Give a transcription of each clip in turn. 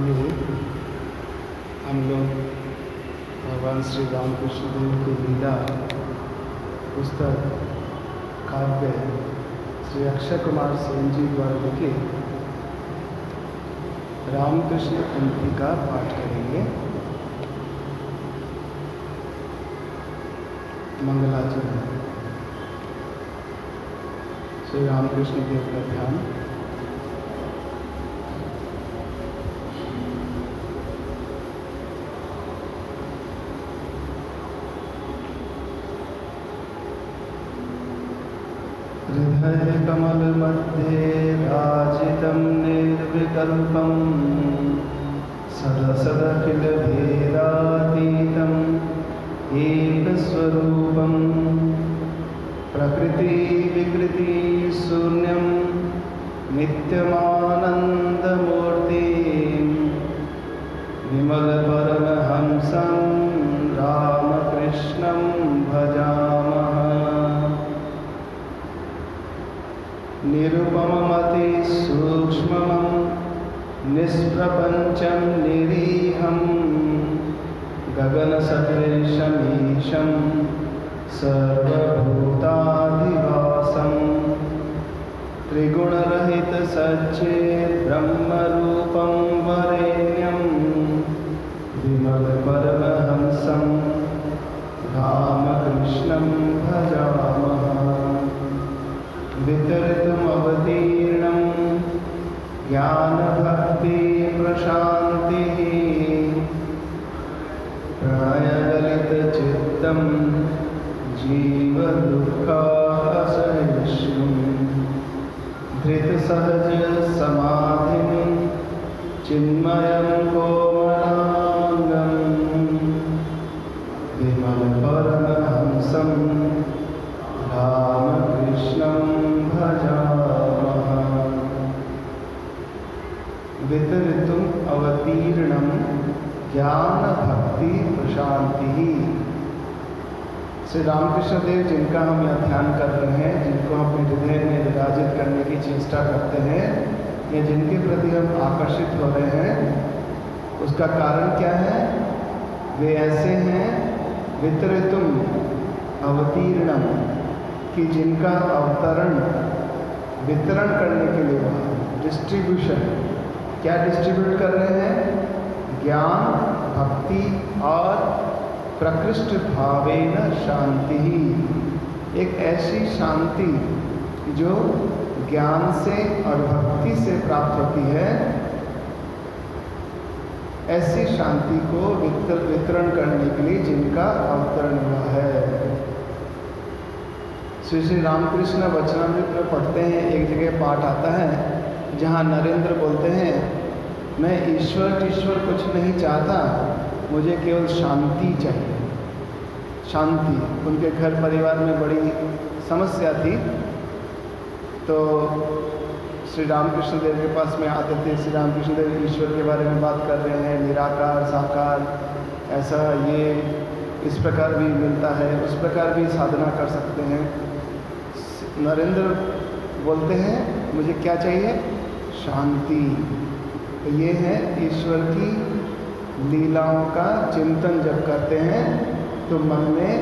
आइए हम लोग भगवान श्री रामकृष्ण देव की लीला पुस्तक काव्य श्री अक्षय कुमार सेन जी द्वारा लिखे रामकृष्ण पंक्ति का पाठ करेंगे। मंगलाचरण श्री रामकृष्ण देव का ध्यान। हृदय कमल मध्ये राजितं निर्विकल्पं सदसदखिल भेदातीतं एकस्वरूपं प्रकृति विकृति शून्यं नित्यमानन्दमूर्तिं विमल परमहंसं रामकृष्णं भजामः। निरुपममति सूक्ष्मं निष्प्रपञ्चं निरीहं गगनसदृशमीशं सर्वभूताधिवासं त्रिगुणरहितसच्चिद्ब्रह्मरूपं वरेण्यं विमलपरमहंसं रामकृष्णं भजामः। वितरितुमवतीर्णं ज्ञानभक्ति प्रशान्तिः प्रणयगलितचित्तं जीवदुःखासहिष्णुं धृतसहजसमाधिं चिन्मयं कोमलाङ्गं विमलपरमहंसं रामकृष्णं भजामः। वितरितुम अवतीर्णम ज्ञान भक्ति प्रशांति। श्री रामकृष्ण देव जिनका हम यह ध्यान कर रहे हैं, जिनको हम अपने हृदय में विराजित करने की चेष्टा करते हैं या जिनके प्रति हम आकर्षित हो रहे हैं, उसका कारण क्या है? वे ऐसे हैं वितरितुम अवतीर्णम कि जिनका अवतरण वितरण करने के लिए हुआ। डिस्ट्रीब्यूशन, क्या डिस्ट्रीब्यूट कर रहे हैं? ज्ञान भक्ति और प्रकृष्ट भावेन शांति ही, एक ऐसी शांति जो ज्ञान से और भक्ति से प्राप्त होती है, ऐसी शांति को वितरण करने के लिए जिनका अवतरण हुआ है। श्री रामकृष्ण वचनामृत में पढ़ते हैं, एक जगह पाठ आता है जहाँ नरेंद्र बोलते हैं, मैं ईश्वर कुछ नहीं चाहता, मुझे केवल शांति चाहिए। शांति। उनके घर परिवार में बड़ी समस्या थी, तो श्री रामकृष्ण देव के पास में आते थे। श्री रामकृष्ण देव ईश्वर के बारे में बात कर रहे हैं, निराकार साकार, ऐसा ये इस प्रकार भी मिलता है, उस प्रकार भी साधना कर सकते हैं। नरेंद्र बोलते हैं मुझे क्या चाहिए? शांति। तो ये है ईश्वर की लीलाओं का चिंतन जब करते हैं तो मन में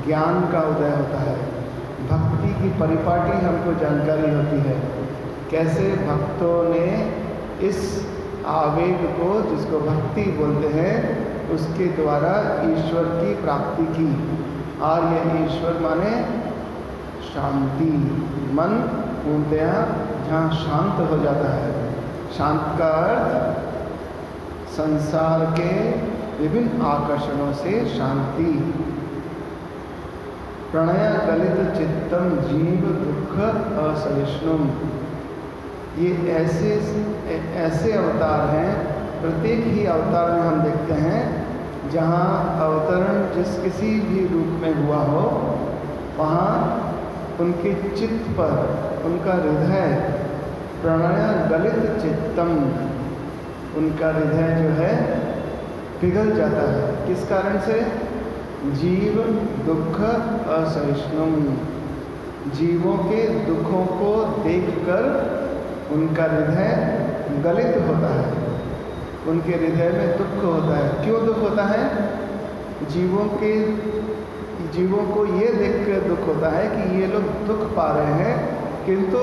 ज्ञान का उदय होता है, भक्ति की परिपाटी हमको जानकारी होती है, कैसे भक्तों ने इस आवेग को, जिसको भक्ति बोलते हैं, उसके द्वारा ईश्वर की प्राप्ति की। और ये ईश्वर माने शांति, मन पूर्णतया जहाँ शांत हो जाता है। शांत का अर्थ संसार के विभिन्न आकर्षणों से शांति। प्रणय गलित चित्तम जीव दुख असहिष्णुम। ये ऐसे अवतार हैं, प्रत्येक ही अवतार में हम देखते हैं जहाँ अवतरण जिस किसी भी रूप में हुआ हो, वहाँ उनके चित्त पर, उनका हृदय प्रणय गलित चित्तम, उनका हृदय जो है पिघल जाता है। किस कारण से? जीव दुख असहिष्णुम। जीवों के दुखों को देखकर उनका हृदय गलित होता है। उनके हृदय में दुख होता है। क्यों दुख होता है? जीवों को ये देख कर दुख होता है कि ये लोग दुख पा रहे हैं, किंतु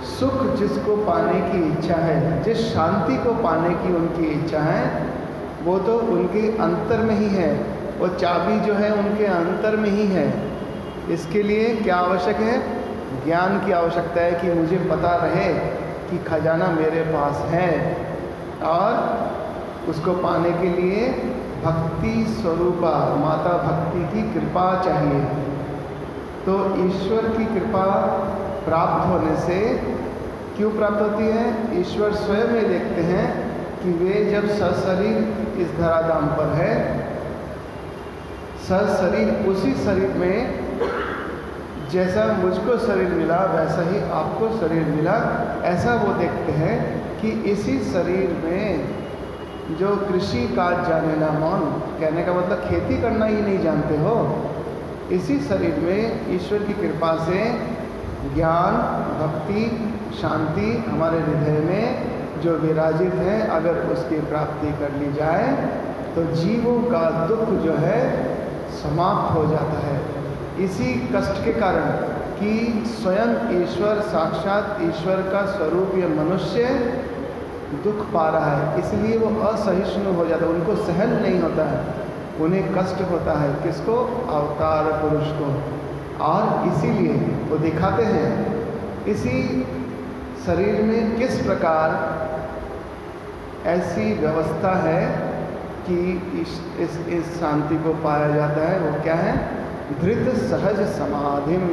सुख जिसको पाने की इच्छा है, जिस शांति को पाने की उनकी इच्छा है, वो तो उनके अंतर में ही है। वो चाबी जो है उनके अंतर में ही है। इसके लिए क्या आवश्यक है? ज्ञान की आवश्यकता है कि मुझे पता रहे कि खजाना मेरे पास है, और उसको पाने के लिए भक्ति स्वरूपा माता भक्ति की कृपा चाहिए। तो ईश्वर की कृपा प्राप्त होने से क्यों प्राप्त होती है? ईश्वर स्वयं में देखते हैं कि वे जब सशरीर इस धराधाम पर है, सशरीर उसी शरीर में जैसा मुझको शरीर मिला वैसा ही आपको शरीर मिला, ऐसा वो देखते हैं कि इसी शरीर में जो कृषि काज जाने ना मौन, कहने का मतलब खेती करना ही नहीं जानते हो, इसी शरीर में ईश्वर की कृपा से ज्ञान, भक्ति, शांति हमारे हृदय में जो विराजित है, अगर उसकी प्राप्ति कर ली जाए तो जीवों का दुख जो है समाप्त हो जाता है। इसी कष्ट के कारण कि स्वयं ईश्वर, साक्षात ईश्वर का स्वरूप ये मनुष्य दुख पा रहा है, इसलिए वो असहिष्णु हो जाता है, उनको सहन नहीं होता है, उन्हें कष्ट होता है। किसको? अवतार पुरुष को। और इसीलिए वो दिखाते हैं इसी शरीर में किस प्रकार ऐसी व्यवस्था है कि इस शांति को पाया जाता है। वो क्या है? धृत सहज समाधिम।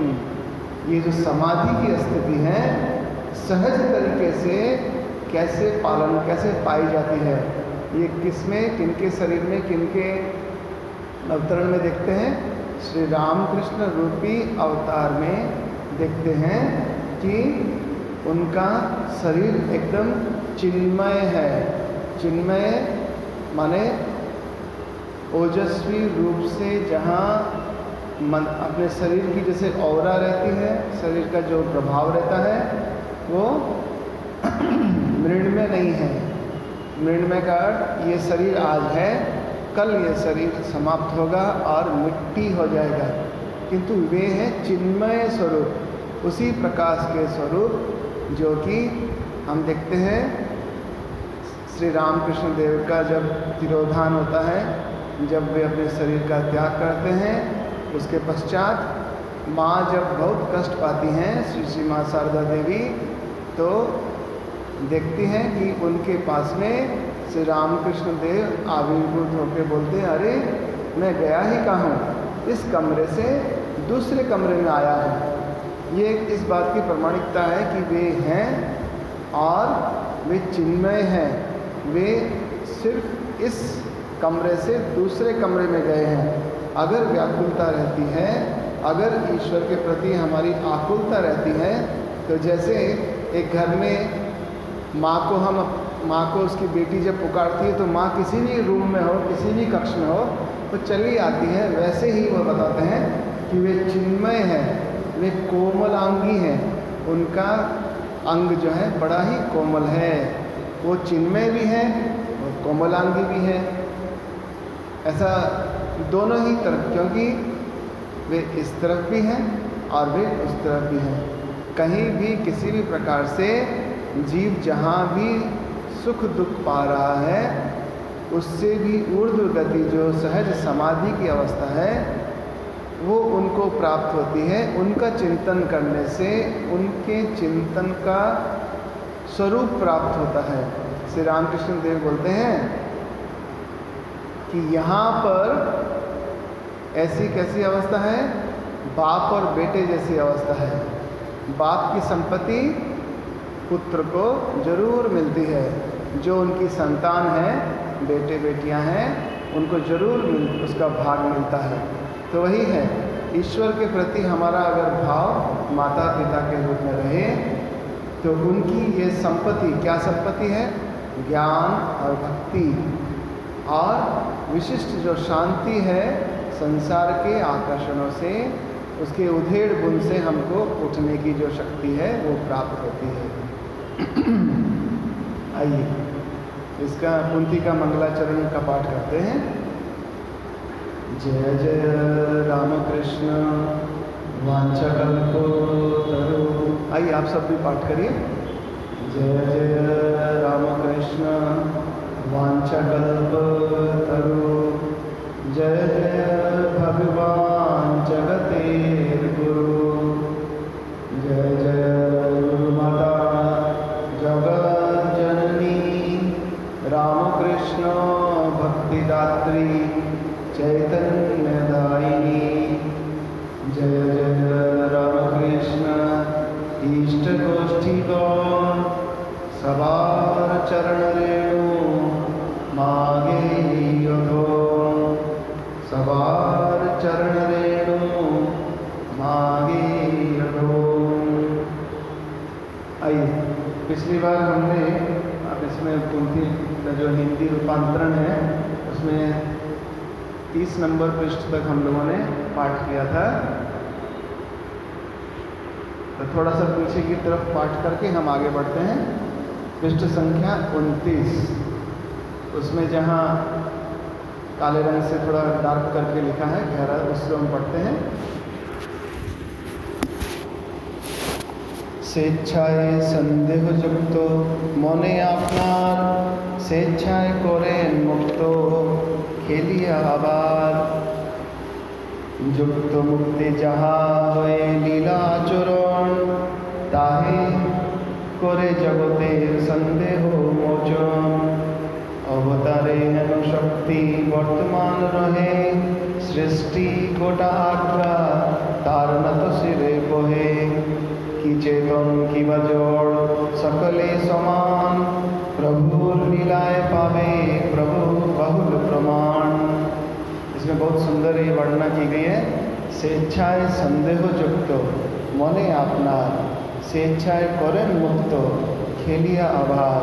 ये जो समाधि की स्थिति है, सहज तरीके से कैसे पाई जाती है, ये किसमें, किनके शरीर में, किनके अवतरण में देखते हैं? श्री रामकृष्ण रूपी अवतार में देखते हैं कि उनका शरीर एकदम चिन्मय है। चिन्मय माने ओजस्वी रूप से जहाँ मन अपने शरीर की जैसे औरा रहती है, शरीर का जो प्रभाव रहता है वो मृण्मय नहीं है। मृण्मय का अर्थ ये शरीर आज है, कल ये शरीर समाप्त होगा और मिट्टी हो जाएगा, किंतु वे हैं चिन्मय स्वरूप, उसी प्रकाश के स्वरूप जो कि हम देखते हैं श्री रामकृष्ण देव का जब तिरोधान होता है, जब वे अपने शरीर का त्याग करते हैं, उसके पश्चात माँ जब बहुत कष्ट पाती हैं, श्री माँ शारदा देवी, तो देखती हैं कि उनके पास में श्री रामकृष्ण देव आविर्भूत होकर बोलते हैं, अरे मैं गया ही कहाँ हूँ, इस कमरे से दूसरे कमरे में आया हूँ। ये इस बात की प्रमाणिकता है कि वे हैं और वे चिन्मय हैं, वे सिर्फ इस कमरे से दूसरे कमरे में गए हैं। अगर व्याकुलता रहती है, अगर ईश्वर के प्रति हमारी आकुलता रहती है, तो जैसे एक घर में माँ को उसकी बेटी जब पुकारती है तो माँ किसी भी रूम में हो, किसी भी कक्ष में हो तो चली आती है, वैसे ही वो बताते हैं कि वे चिन्मय हैं, वे कोमलांगी हैं, उनका अंग जो है बड़ा ही कोमल है, वो चिन्मय भी है और कोमलांगी भी है। ऐसा दोनों ही तरफ, क्योंकि वे इस तरफ भी हैं और वे उस तरफ भी हैं। कहीं भी किसी भी प्रकार से जीव जहाँ भी सुख दुख पा रहा है, उससे भी ऊर्ध्व गति जो सहज समाधि की अवस्था है वो उनको प्राप्त होती है। उनका चिंतन करने से उनके चिंतन का स्वरूप प्राप्त होता है। श्री रामकृष्ण देव बोलते हैं कि यहाँ पर ऐसी कैसी अवस्था है, बाप और बेटे जैसी अवस्था है। बाप की संपत्ति पुत्र को जरूर मिलती है, जो उनकी संतान है, बेटे बेटियां हैं, उनको जरूर उसका भाग मिलता है। तो वही है, ईश्वर के प्रति हमारा अगर भाव माता पिता के रूप में रहे तो उनकी ये संपत्ति, क्या संपत्ति है? ज्ञान और भक्ति और विशिष्ट जो शांति है संसार के आकर्षणों से, उसके उधेड़ बुन से हमको उठने की जो शक्ति है वो प्राप्त होती है। आइए इसका कुंती का मंगलाचरण का पाठ करते हैं। जय जय रामकृष्ण वांछाकल्पतरु। आइए आप सब भी पाठ करिए। जय जय रामकृष्ण वांछाकल्पतरु। जय जय भगवान जगतेर्गुरु। जय जय गुरुमाता जगज्जननी रामकृष्ण भक्तिदात्री चैतन्यदायिनी। जय जय रामकृष्ण इष्ट गोष्ठीगण सवार चरण रेणु मागे योधो। सवार चरण रेणु मागे योधो। आइए, पिछली बार हमने, अब इसमें कुंती का जो हिंदी रूपांतरण है उसमें 30 नंबर पृष्ठ तक हम लोगों ने पाठ किया था। तो थोड़ा सा पीछे की तरफ पाठ करके हम आगे बढ़ते हैं। पृष्ठ संख्या 29, उसमें जहाँ काले रंग से थोड़ा डार्क करके लिखा है गहरा, उससे हम पढ़ते हैं। स्वेच्छाय सन्देह युक्त मने आपनार स्वेच्छाय करें मुक्त खेलिया आबार। युक्त मुक्ति जहाँ होए लीला आचरण ताहे करे जगतेर सन्देह मोचन। अवतारे हेन शक्ति वर्तमान रहे सृष्टि गोटा आज्ञा तार নত सिरे कहे। कि चेतन कि बजड़ सकले समान प्रभुर लीलाए पावे प्रभु बहुल प्रमाण। इसमें बहुत सुंदर ये वर्णना की गई है। स्वेच्छाए संदेह युक्त मने आपनार स्वेच्छाए करें मुक्त खेलिया आभार।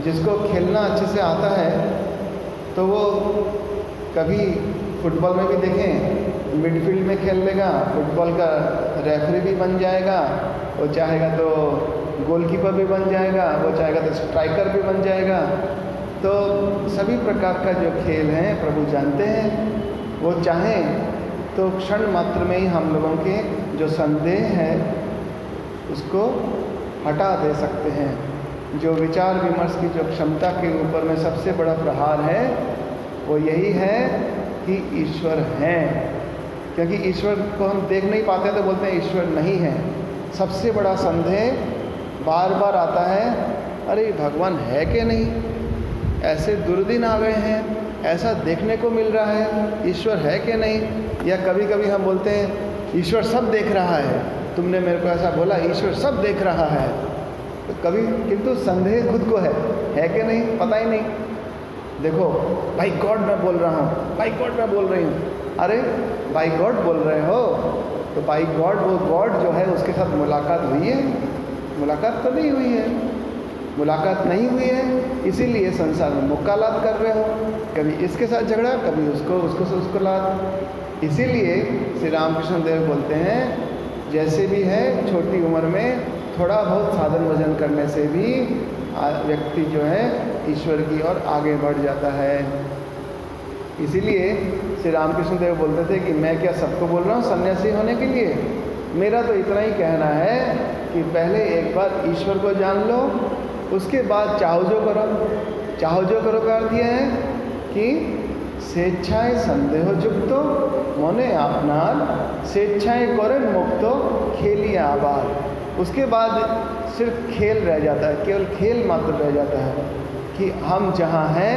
जिसको खेलना अच्छे से आता है तो वो कभी फुटबॉल में भी देखें मिडफील्ड में खेल लेगा, फुटबॉल का रेफरी भी बन जाएगा, वो चाहेगा तो गोलकीपर भी बन जाएगा, वो चाहेगा तो स्ट्राइकर भी बन जाएगा। तो सभी प्रकार का जो खेल हैं प्रभु जानते हैं। वो चाहें तो क्षण मात्र में ही हम लोगों के जो संदेह है उसको हटा दे सकते हैं। जो विचार विमर्श की जो क्षमता के ऊपर में सबसे बड़ा प्रहार है वो यही है कि ईश्वर हैं। क्योंकि ईश्वर को हम देख नहीं पाते तो बोलते हैं ईश्वर नहीं है। सबसे बड़ा संदेह बार बार आता है, अरे भगवान है कि नहीं, ऐसे दुर्दिन आ गए हैं, ऐसा देखने को मिल रहा है, ईश्वर है कि नहीं। या कभी कभी हम बोलते हैं ईश्वर सब देख रहा है, तुमने मेरे को ऐसा बोला ईश्वर सब देख रहा है। तो कभी किंतु संदेह खुद को है कि नहीं, पता ही नहीं। देखो बाई गॉड मैं बोल रहा हूँ, बाई गॉड मैं बोल रही हूँ। अरे बाई गॉड बोल रहे हो तो बाई गॉड वो गॉड जो है उसके साथ मुलाकात हुई है? मुलाकात तो नहीं हुई है। मुलाकात नहीं हुई है इसीलिए संसार में मुकालात कर रहे हो, कभी इसके साथ झगड़ा, कभी उसको लात। इसीलिए श्री रामकृष्ण देव बोलते हैं जैसे भी है छोटी उम्र में थोड़ा बहुत साधन भजन करने से भी व्यक्ति जो है ईश्वर की ओर आगे बढ़ जाता है। इसीलिए श्री रामकृष्ण देव बोलते थे कि मैं क्या सबको बोल रहा हूँ सन्यासी होने के लिए। मेरा तो इतना ही कहना है कि पहले एक बार ईश्वर को जान लो, उसके बाद चाहो जो करो। चाहो जो करो का अर्थ यह है कि स्वेच्छाएं संदेह युक्तो मने आपनार स्वेच्छाएं करें मुक्तो खेलिए आबार। उसके बाद सिर्फ खेल रह जाता है, केवल खेल मात्र रह जाता है कि हम जहाँ हैं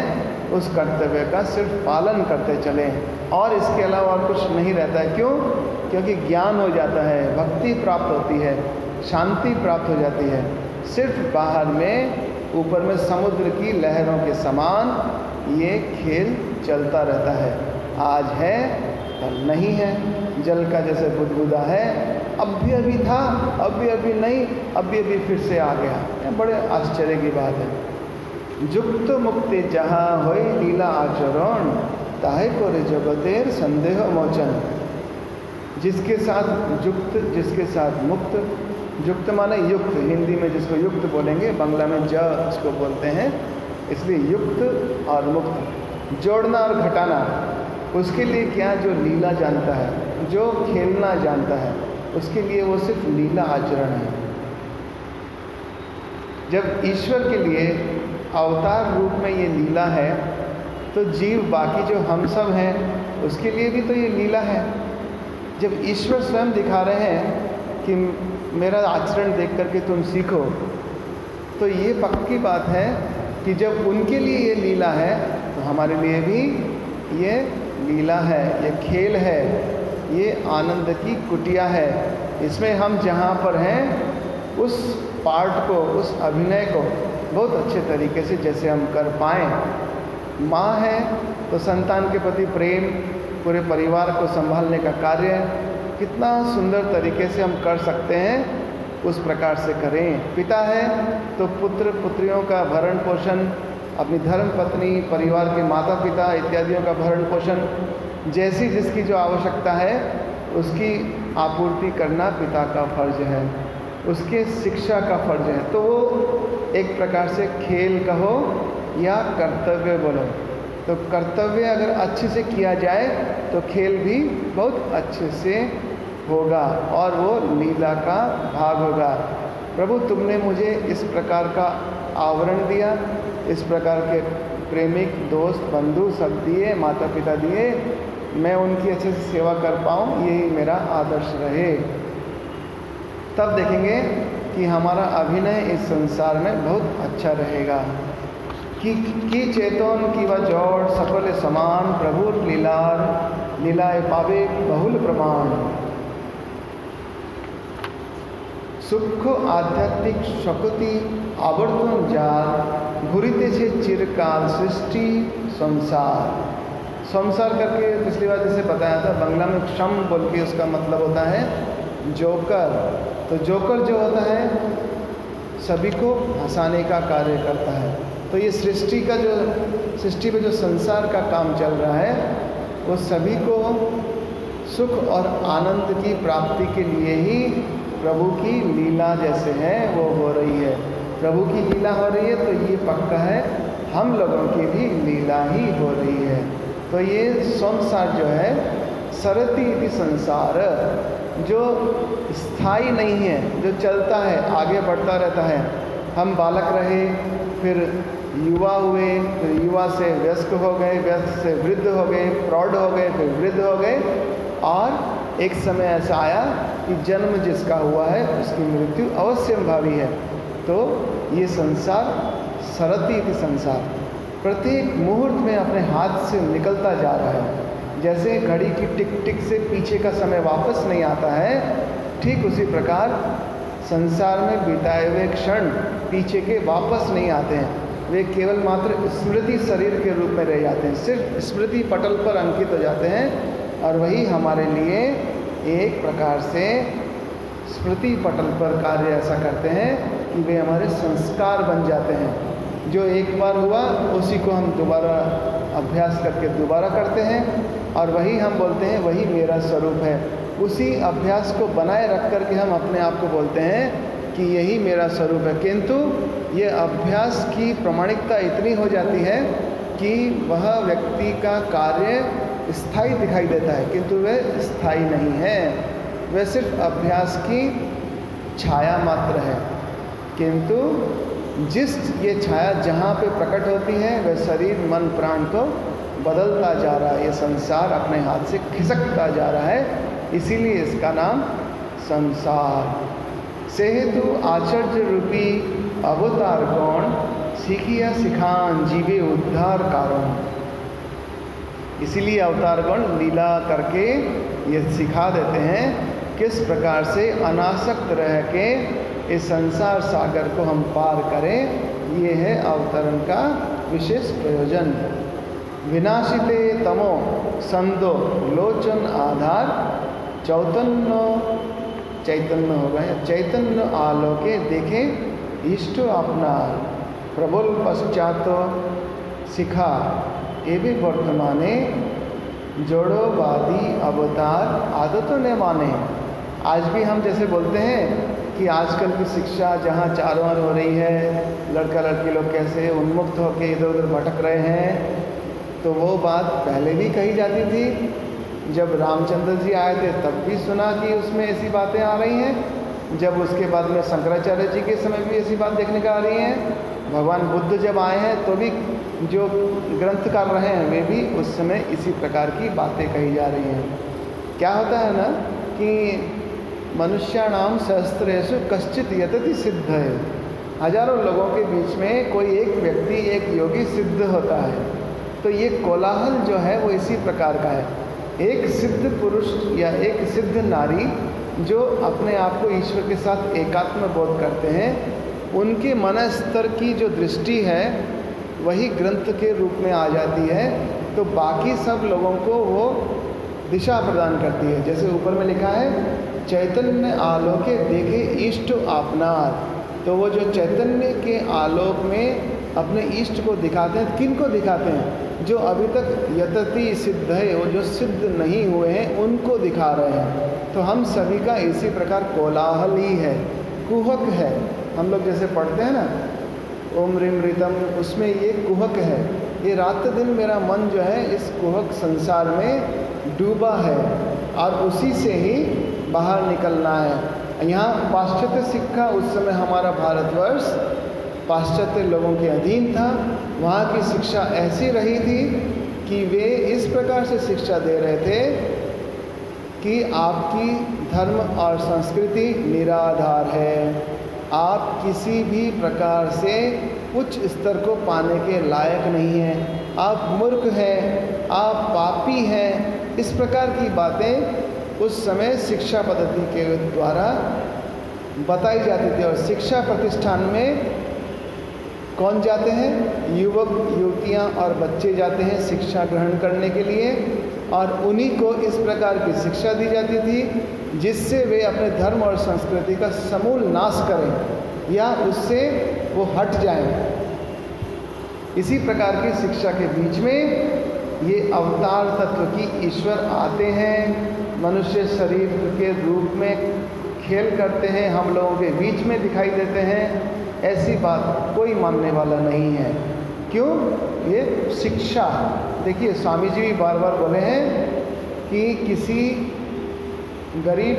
उस कर्तव्य का सिर्फ पालन करते चलें और इसके अलावा और कुछ नहीं रहता है। क्यों? क्योंकि ज्ञान हो जाता है, भक्ति प्राप्त होती है, शांति प्राप्त हो जाती है। सिर्फ बाहर में ऊपर में समुद्र की लहरों के समान ये खेल चलता रहता है। आज है कल नहीं है, जल का जैसे बुदबुदा है, अब भी अभी था, अब भी नहीं, अब भी फिर से आ गया। ये बड़े आश्चर्य की बात है। युक्त मुक्ति जहाँ होई लीला आचरण ताहे करे जगतेर संदेह मोचन। जिसके साथ युक्त, जिसके साथ मुक्त। युक्त माने युक्त, हिंदी में जिसको युक्त बोलेंगे, बांग्ला में ज इसको बोलते हैं। इसलिए युक्त और मुक्त, जोड़ना और घटाना, उसके लिए क्या जो लीला जानता है, जो खेलना जानता है, उसके लिए वो सिर्फ लीला आचरण है। जब ईश्वर के लिए अवतार रूप में ये लीला है, तो जीव बाकी जो हम सब हैं उसके लिए भी तो ये लीला है। जब ईश्वर स्वयं दिखा रहे हैं कि मेरा आचरण देख करके तुम सीखो, तो ये पक्की बात है कि जब उनके लिए ये लीला है तो हमारे लिए भी ये लीला है, ये खेल है, ये आनंद की कुटिया है। इसमें हम जहाँ पर हैं उस पार्ट को, उस अभिनय को बहुत अच्छे तरीके से जैसे हम कर पाएँ। माँ है तो संतान के प्रति प्रेम, पूरे परिवार को संभालने का कार्य कितना सुंदर तरीके से हम कर सकते हैं, उस प्रकार से करें। पिता है तो पुत्र पुत्रियों का भरण पोषण, अपनी धर्म पत्नी, परिवार के माता पिता इत्यादियों का भरण पोषण, जैसी जिसकी जो आवश्यकता है उसकी आपूर्ति करना पिता का फर्ज है, उसके शिक्षा का फर्ज है। तो वो एक प्रकार से खेल कहो या कर्तव्य बोलो, तो कर्तव्य अगर अच्छे से किया जाए तो खेल भी बहुत अच्छे से होगा और वो लीला का भाग होगा। प्रभु तुमने मुझे इस प्रकार का आवरण दिया, इस प्रकार के प्रेमिक दोस्त बंधु सब दिए, माता पिता दिए, मैं उनकी अच्छे से सेवा कर पाऊँ, यही मेरा आदर्श रहे। तब देखेंगे कि हमारा अभिनय इस संसार में बहुत अच्छा रहेगा। कि चेतन की व जोड़ सकल समान, प्रभु लीलार लीलाए पावे बहुल प्रमाण। सुख आध्यात्मिक शक्ति आवर्तन जाल, घुरिते चिरकाल सृष्टि संसार। संसार करके पिछली बार जैसे बताया था, बांग्ला में क्षम बोल के उसका मतलब होता है जोकर। तो जोकर जो होता है सभी को हंसाने का कार्य करता है। तो ये सृष्टि का जो सृष्टि में जो संसार का काम चल रहा है वो सभी को सुख और आनंद की प्राप्ति के लिए ही प्रभु की लीला जैसे है वो हो रही है। प्रभु की लीला हो रही है तो ये पक्का है हम लोगों की भी लीला ही हो रही है। तो ये संसार जो है सरति इति संसार, जो स्थायी नहीं है, जो चलता है, आगे बढ़ता रहता है। हम बालक रहे, फिर युवा हुए, फिर युवा से वयस्क हो गए, वयस्क से वृद्ध हो गए, प्रौढ़ हो गए, फिर वृद्ध हो गए, और एक समय ऐसा आया कि जन्म जिसका हुआ है उसकी मृत्यु अवश्यंभावी है। तो ये संसार सरति इति संसार प्रत्येक मुहूर्त में अपने हाथ से निकलता जा रहा है। जैसे घड़ी की टिक टिक से पीछे का समय वापस नहीं आता है, ठीक उसी प्रकार संसार में बिताए हुए क्षण पीछे के वापस नहीं आते हैं। वे केवल मात्र स्मृति शरीर के रूप में रह जाते हैं, सिर्फ स्मृति पटल पर अंकित हो जाते हैं। और वही हमारे लिए एक प्रकार से स्मृति पटल पर कार्य ऐसा करते हैं कि वे हमारे संस्कार बन जाते हैं। जो एक बार हुआ उसी को हम दोबारा अभ्यास करके दोबारा करते हैं, और वही हम बोलते हैं वही मेरा स्वरूप है। उसी अभ्यास को बनाए रख कर के हम अपने आप को बोलते हैं कि यही मेरा स्वरूप है। किंतु ये अभ्यास की प्रामाणिकता इतनी हो जाती है कि वह व्यक्ति का कार्य स्थायी दिखाई देता है, किंतु वह स्थायी नहीं है, वह सिर्फ अभ्यास की छाया मात्र है। किंतु जिस ये छाया जहाँ पे प्रकट होती है वह शरीर मन प्राण तो बदलता जा रहा है, ये संसार अपने हाथ से खिसकता जा रहा है, इसीलिए इसका नाम संसार। सेहेतु आचार्य रूपी अवतार गौण, सीखिया सिखान जीवे उद्धार कारण। इसीलिए अवतार गण लीला करके ये सिखा देते हैं किस प्रकार से अनासक्त रह के इस संसार सागर को हम पार करें। ये है अवतरण का विशेष प्रयोजन। विनाशिते तमो संदो लोचन आधार, चैतन्य हो गए, चैतन्य आलोके देखे इष्ट अपना, प्रबल पश्चात सिखा एवं वर्तमाने, जोड़ोवादी अवतार आदतों ने माने। आज भी हम जैसे बोलते हैं कि आजकल की शिक्षा जहाँ चारों ओर हो रही है, लड़का लड़की लोग कैसे उन्मुक्त होकर इधर उधर भटक रहे हैं। तो वो बात पहले भी कही जाती थी, जब रामचंद्र जी आए थे तब भी सुना कि उसमें ऐसी बातें आ रही हैं। जब उसके बाद में शंकराचार्य जी के समय भी ऐसी बात देखने को आ रही हैं। भगवान बुद्ध जब आए हैं तो भी जो ग्रंथ कर रहे हैं वे भी उस समय इसी प्रकार की बातें कही जा रही हैं। क्या होता है ना कि मनुष्याणाम सहस्त्रेषु कश्चित यतति सिद्ध है। हजारों लोगों के बीच में कोई एक व्यक्ति, एक योगी सिद्ध होता है। तो ये कोलाहल जो है वो इसी प्रकार का है। एक सिद्ध पुरुष या एक सिद्ध नारी जो अपने आप को ईश्वर के साथ एकात्म बोध करते हैं, उनके मन स्तर की जो दृष्टि है वही ग्रंथ के रूप में आ जाती है। तो बाकी सब लोगों को वो दिशा प्रदान करती है। जैसे ऊपर में लिखा है, चैतन्य आलोके देखे इष्ट आपनार। तो वो जो चैतन्य के आलोक में अपने इष्ट को दिखाते हैं, किन को दिखाते हैं? जो अभी तक यतति सिद्ध है, वो जो सिद्ध नहीं हुए हैं उनको दिखा रहे हैं। तो हम सभी का इसी प्रकार कोलाहल ही है, कुहक है। हम लोग जैसे पढ़ते हैं ना, ओम रीम ऋतम, उसमें ये कुहक है। ये रात दिन मेरा मन जो है इस कुहक संसार में डूबा है और उसी से ही बाहर निकलना है। यहाँ पाश्चात्य शिक्षा, उस समय हमारा भारतवर्ष पाश्चात्य लोगों के अधीन था। वहाँ की शिक्षा ऐसी रही थी कि वे इस प्रकार से शिक्षा दे रहे थे कि आपकी धर्म और संस्कृति निराधार है, आप किसी भी प्रकार से उच्च स्तर को पाने के लायक नहीं हैं, आप मूर्ख हैं, आप पापी हैं। इस प्रकार की बातें उस समय शिक्षा पद्धति के द्वारा बताई जाती थी। और शिक्षा प्रतिष्ठान में कौन जाते हैं? युवक युवतियां और बच्चे जाते हैं शिक्षा ग्रहण करने के लिए, और उन्हीं को इस प्रकार की शिक्षा दी जाती थी जिससे वे अपने धर्म और संस्कृति का समूल नाश करें या उससे वो हट जाएं। इसी प्रकार की शिक्षा के बीच में ये अवतार तत्व की ईश्वर आते हैं, मनुष्य शरीर के रूप में खेल करते हैं, हम लोगों के बीच में दिखाई देते हैं। ऐसी बात कोई मानने वाला नहीं है। क्यों? ये शिक्षा, देखिए स्वामी जी भी बार बार बोले हैं कि किसी गरीब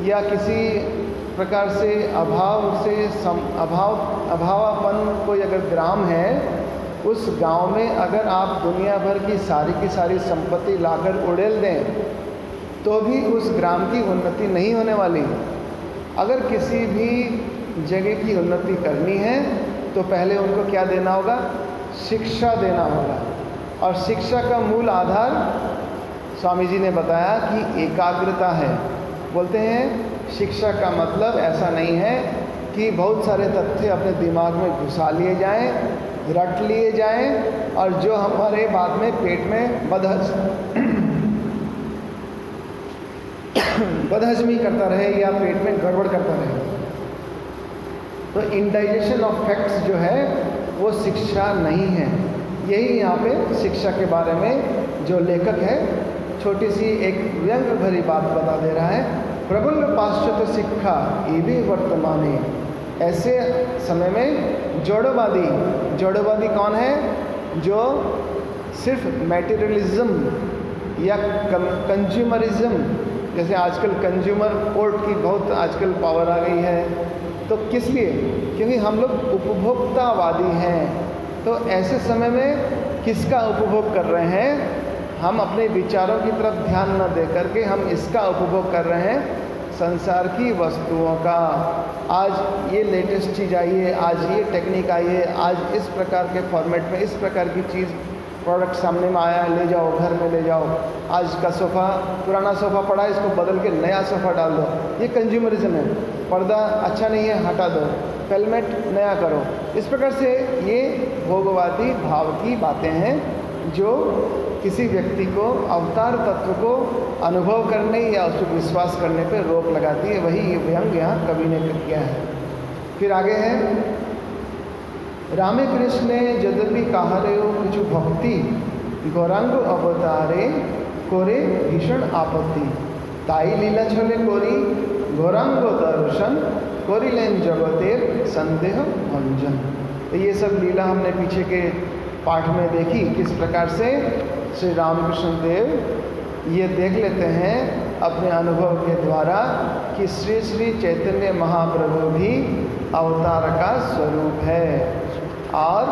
या किसी प्रकार से अभावापन कोई अगर ग्राम है, उस गांव में अगर आप दुनिया भर की सारी संपत्ति लाकर उड़ेल दें तो भी उस ग्राम की उन्नति नहीं होने वाली। अगर किसी भी जगह की उन्नति करनी है तो पहले उनको क्या देना होगा? शिक्षा देना होगा। और शिक्षा का मूल आधार स्वामी जी ने बताया कि एकाग्रता है। बोलते हैं शिक्षा का मतलब ऐसा नहीं है कि बहुत सारे तथ्य अपने दिमाग में घुसा लिए जाएं, रट लिए जाएं और जो हमारे बाद में पेट में बदहजमी करता रहे या पेट में गड़बड़ करता रहे। तो इंडाइजेशन ऑफ फैक्ट्स जो है वो शिक्षा नहीं है। यही यहाँ पे शिक्षा के बारे में जो लेखक है छोटी सी एक व्यंग भरी बात बता दे रहा है। प्रबल पाश्चात्य शिक्षा इवी वर्तमाने, ऐसे समय में जोड़ोवादी कौन है? जो सिर्फ मैटेरियलिज्म या कंज्यूमरिज्म, जैसे आजकल कंज्यूमर कोर्ट की बहुत आजकल पावर आ गई है। तो किस लिए? क्योंकि हम लोग उपभोक्तावादी हैं। तो ऐसे समय में किसका उपभोग कर रहे हैं? हम अपने विचारों की तरफ ध्यान न दे करके हम इसका उपभोग कर रहे हैं, संसार की वस्तुओं का। आज ये लेटेस्ट चीज़ आई है, आज ये टेक्निक आई है, आज इस प्रकार के फॉर्मेट में इस प्रकार की चीज़ प्रोडक्ट सामने में आया है, ले जाओ घर में ले जाओ। आज का सोफ़ा, पुराना सोफ़ा पड़ा है, इसको बदल के नया सोफ़ा डाल दो। ये कंज्यूमरिज्म है। पर्दा अच्छा नहीं है, हटा दो। हेलमेट नया करो। इस प्रकार से ये भोगवादी भाव की बातें हैं जो किसी व्यक्ति को अवतार तत्व को अनुभव करने या उस पर विश्वास करने पर रोक लगाती है। वही ये व्यंग यहाँ कवि ने किया है। फिर आगे है, रामे कृष्णे यद्यपि काहरे कुछ भक्ति, गौरांग अवतारे कोरे भीषण आपत्ति। ताई लीला छले कोरी गौरांग दर्शन करिलेन जगतेर संदेह भंजन। तो ये सब लीला हमने पीछे के पाठ में देखी, किस प्रकार से श्री रामकृष्ण देव ये देख लेते हैं अपने अनुभव के द्वारा कि श्री श्री चैतन्य महाप्रभु भी अवतार का स्वरूप है, और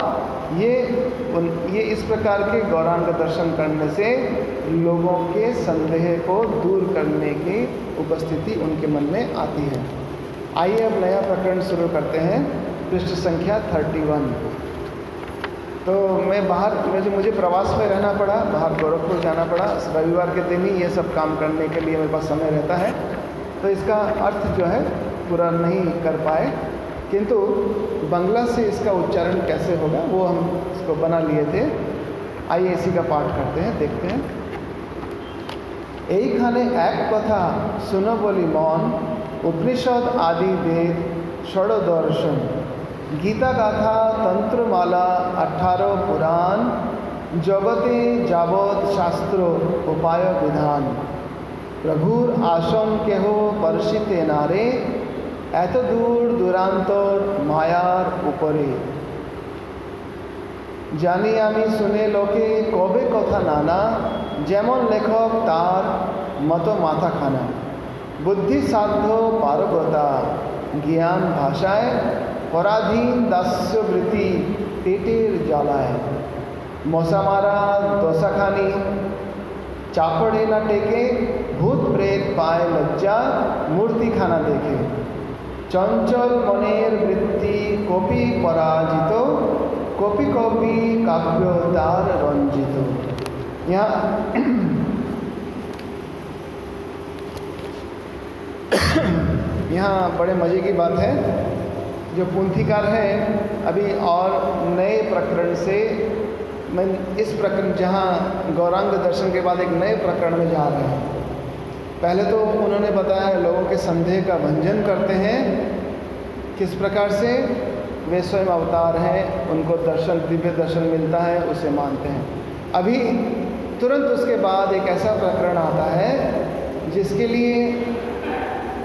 ये इस प्रकार के गौरांग दर्शन करने से लोगों के संदेह को दूर करने की उपस्थिति उनके मन में आती है। आइए अब नया प्रकरण शुरू करते हैं, पृष्ठ संख्या 31। तो मैं मुझे प्रवास में रहना पड़ा, बाहर गोरखपुर जाना पड़ा, रविवार के दिन ही ये सब काम करने के लिए मेरे पास समय रहता है, तो इसका अर्थ जो है पूरा नहीं कर पाए, किंतु बंगला से इसका उच्चारण कैसे होगा वो हम इसको बना लिए थे। आइए इसी का पाठ करते हैं, देखते हैं। এইখানে এক কথা শুনো বলি মন, উপনিষদ আদি বেদ ষড়দর্শন, গীতা গাথা তন্ত্রমালা 18 পুরাণ, জগতে যাবৎ শাস্ত্র উপায় বিধান, প্রভুর আসন কেহ পরশিতে নারে, এত দূর দূরান্তর মায়ার উপরে, জানি আমি শুনে লোকে কবে কথা নানা, যেমন লেখক তার মতো মাথাখানা, বুদ্ধি সাধ্য পারগতা, জ্ঞান ভাষায় পরাধীন দাস্যবৃত্তি পেটের জ্বালায়, মশা মারা দশাখানি চাপড়ে না টেকে, ভূত প্রেত পায় লজ্জা মূর্তিখানা দেখে, চঞ্চল মনের বৃত্তি কপি পরাজিত, কপি কপি কাব্য তার রঞ্জিত। यहाँ बड़े मज़े की बात है, जो पुंथिकार है अभी और नए प्रकरण से, मैं इस प्रकरण जहाँ गौरांग दर्शन के बाद एक नए प्रकरण में जा रहे हैं। पहले तो उन्होंने बताया लोगों के संदेह का भंजन करते हैं, किस प्रकार से वे स्वयं अवतार हैं, उनको दर्शन दिव्य दर्शन मिलता है, उसे मानते हैं। अभी तुरंत उसके बाद एक ऐसा प्रकरण आता है जिसके लिए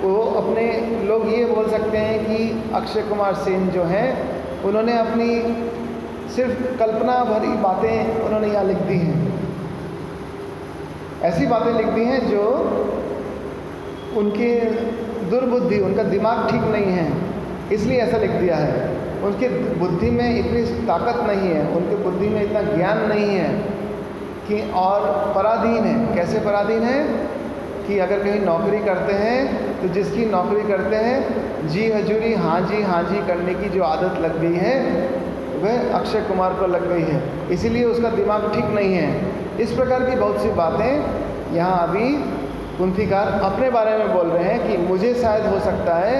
वो अपने लोग ये बोल सकते हैं कि अक्षय कुमार सेन जो हैं उन्होंने अपनी सिर्फ कल्पना भरी बातें उन्होंने यहाँ लिख दी हैं, ऐसी बातें लिख दी हैं जो उनके दुर्बुद्धि, उनका दिमाग ठीक नहीं है इसलिए ऐसा लिख दिया है। उनकी बुद्धि में इतनी ताकत नहीं है, उनकी बुद्धि में इतना ज्ञान नहीं है कि, और पराधीन है। कैसे पराधीन है कि अगर कहीं नौकरी करते हैं तो जिसकी नौकरी करते हैं जी हजूरी हाँ जी करने की जो आदत लग गई है वह अक्षय कुमार को लग गई है, इसीलिए उसका दिमाग ठीक नहीं है। इस प्रकार की बहुत सी बातें यहाँ अभी कुंथिकार अपने बारे में बोल रहे हैं कि मुझे शायद हो सकता है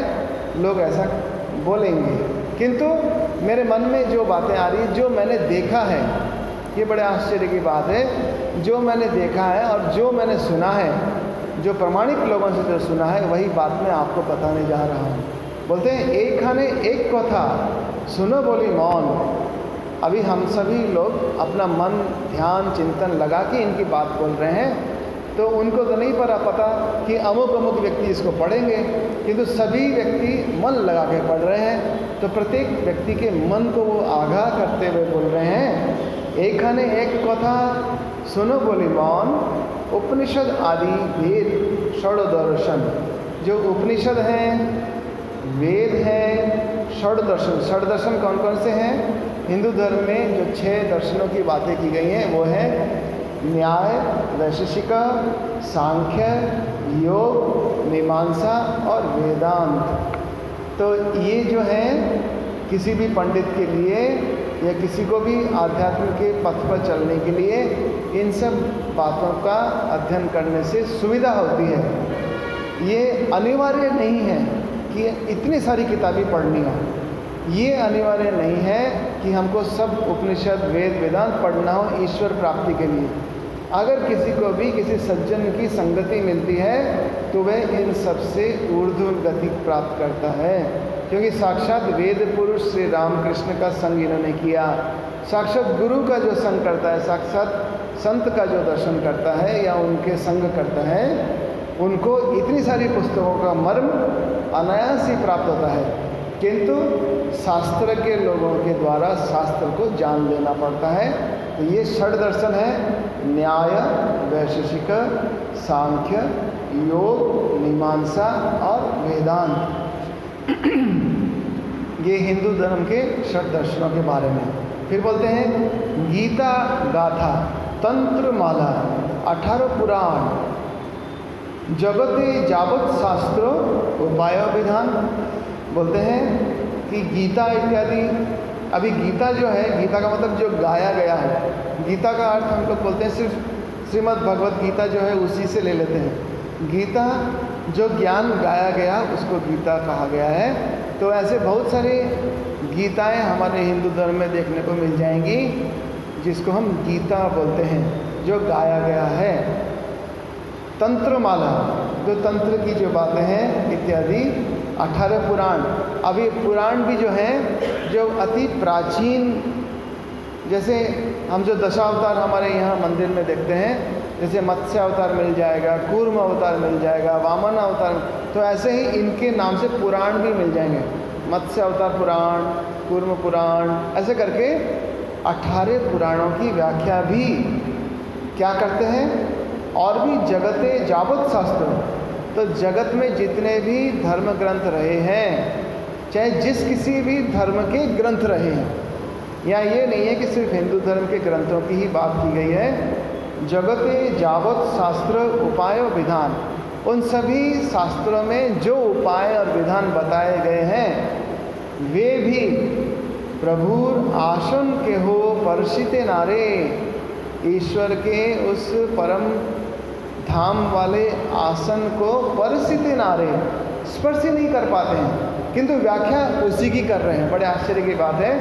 लोग ऐसा बोलेंगे, किंतु मेरे मन में जो बातें आ रही, जो मैंने देखा है, ये बड़े आश्चर्य की बात है, जो मैंने देखा है और जो मैंने सुना है, जो प्रमाणिक लोगों से जो सुना है वही बात मैं आपको बताने जा रहा हूँ। बोलते हैं एक खाने एक कथा सुनो बोली मौन। अभी हम सभी लोग अपना मन ध्यान चिंतन लगा के इनकी बात बोल रहे हैं, तो उनको तो नहीं पता कि अमुक अमुक व्यक्ति इसको पढ़ेंगे, किंतु सभी व्यक्ति मन लगा के पढ़ रहे हैं, तो प्रत्येक व्यक्ति के मन को वो आगाह करते हुए बोल रहे हैं। एक खाने एक कथा सुनो बोली मौन, उपनिषद आदि वेद षड़दर्शन। जो उपनिषद हैं, वेद हैं, षड़दर्शन। षड़दर्शन कौन कौन से हैं? हिंदू धर्म में जो 6 दर्शनों की बातें की गई हैं वो है न्याय, वैशेषिक, सांख्य, योग, मीमांसा और वेदांत। तो ये जो है किसी भी पंडित के लिए या किसी को भी आध्यात्म के पथ पर चलने के लिए इन सब बातों का अध्ययन करने से सुविधा होती है। ये अनिवार्य नहीं है कि इतनी सारी किताबें पढ़नी हो, ये अनिवार्य नहीं है कि हमको सब उपनिषद वेद वेदांत पढ़ना हो ईश्वर प्राप्ति के लिए। अगर किसी को भी किसी सज्जन की संगति मिलती है तो वह इन सब से ऊर्ध्व गति प्राप्त करता है, क्योंकि साक्षात वेद पुरुष श्री रामकृष्ण का संग इन्होंने किया। साक्षात गुरु का जो संग करता है, साक्षात संत का जो दर्शन करता है या उनके संग करता है, उनको इतनी सारी पुस्तकों का मर्म अनायास ही प्राप्त होता है, किंतु शास्त्र के लोगों के द्वारा शास्त्र को जान लेना पड़ता है। तो ये षड दर्शन है, न्याय, वैशेषिक, सांख्य, योग, मीमांसा और वेदांत। ये हिंदू धर्म के षड दर्शनों के बारे में। फिर बोलते हैं गीता गाथा, तंत्र माला, 18 पुराण, जगते जावत शास्त्रो उपाय विधान। बोलते हैं कि गीता इत्यादि, अभी गीता जो है, गीता का मतलब जो गाया गया है, गीता का अर्थ हम लोग बोलते हैं सिर्फ श्रीमद् भगवत गीता जो है उसी से ले लेते हैं। गीता जो ज्ञान गाया गया उसको गीता कहा गया है। तो ऐसे बहुत सारे गीताएं हमारे हिंदू धर्म में देखने को मिल जाएंगी जिसको हम गीता बोलते हैं, जो गाया गया है। तंत्रमाला, जो तंत्र की जो बातें हैं इत्यादि, 18 पुराण। अभी पुराण भी जो हैं जो अति प्राचीन, जैसे हम जो दशावतार हमारे यहाँ मंदिर में देखते हैं, जैसे मत्स्य अवतार मिल जाएगा, कूर्म अवतार मिल जाएगा, वामन अवतार, तो ऐसे ही इनके नाम से पुराण भी मिल जाएंगे। मत्स्य अवतार पुराण, कूर्म पुराण, ऐसे करके 18 पुराणों की व्याख्या भी क्या करते हैं। और भी जगते जावत शास्त्र, तो जगत में जितने भी धर्म ग्रंथ रहे हैं, चाहे जिस किसी भी धर्म के ग्रंथ रहे हैं, या ये नहीं है कि सिर्फ हिंदू धर्म के ग्रंथों की ही बात की गई है, जगते जावत शास्त्र उपाय और विधान, उन सभी शास्त्रों में जो उपाय और विधान बताए गए हैं वे भी प्रभुर आसन के हो परसिते नारे, ईश्वर के उस परम धाम वाले आसन को परसिते नारे, स्पर्श ही नहीं कर पाते हैं, किंतु व्याख्या उसी की कर रहे हैं। बड़े आश्चर्य की बात है,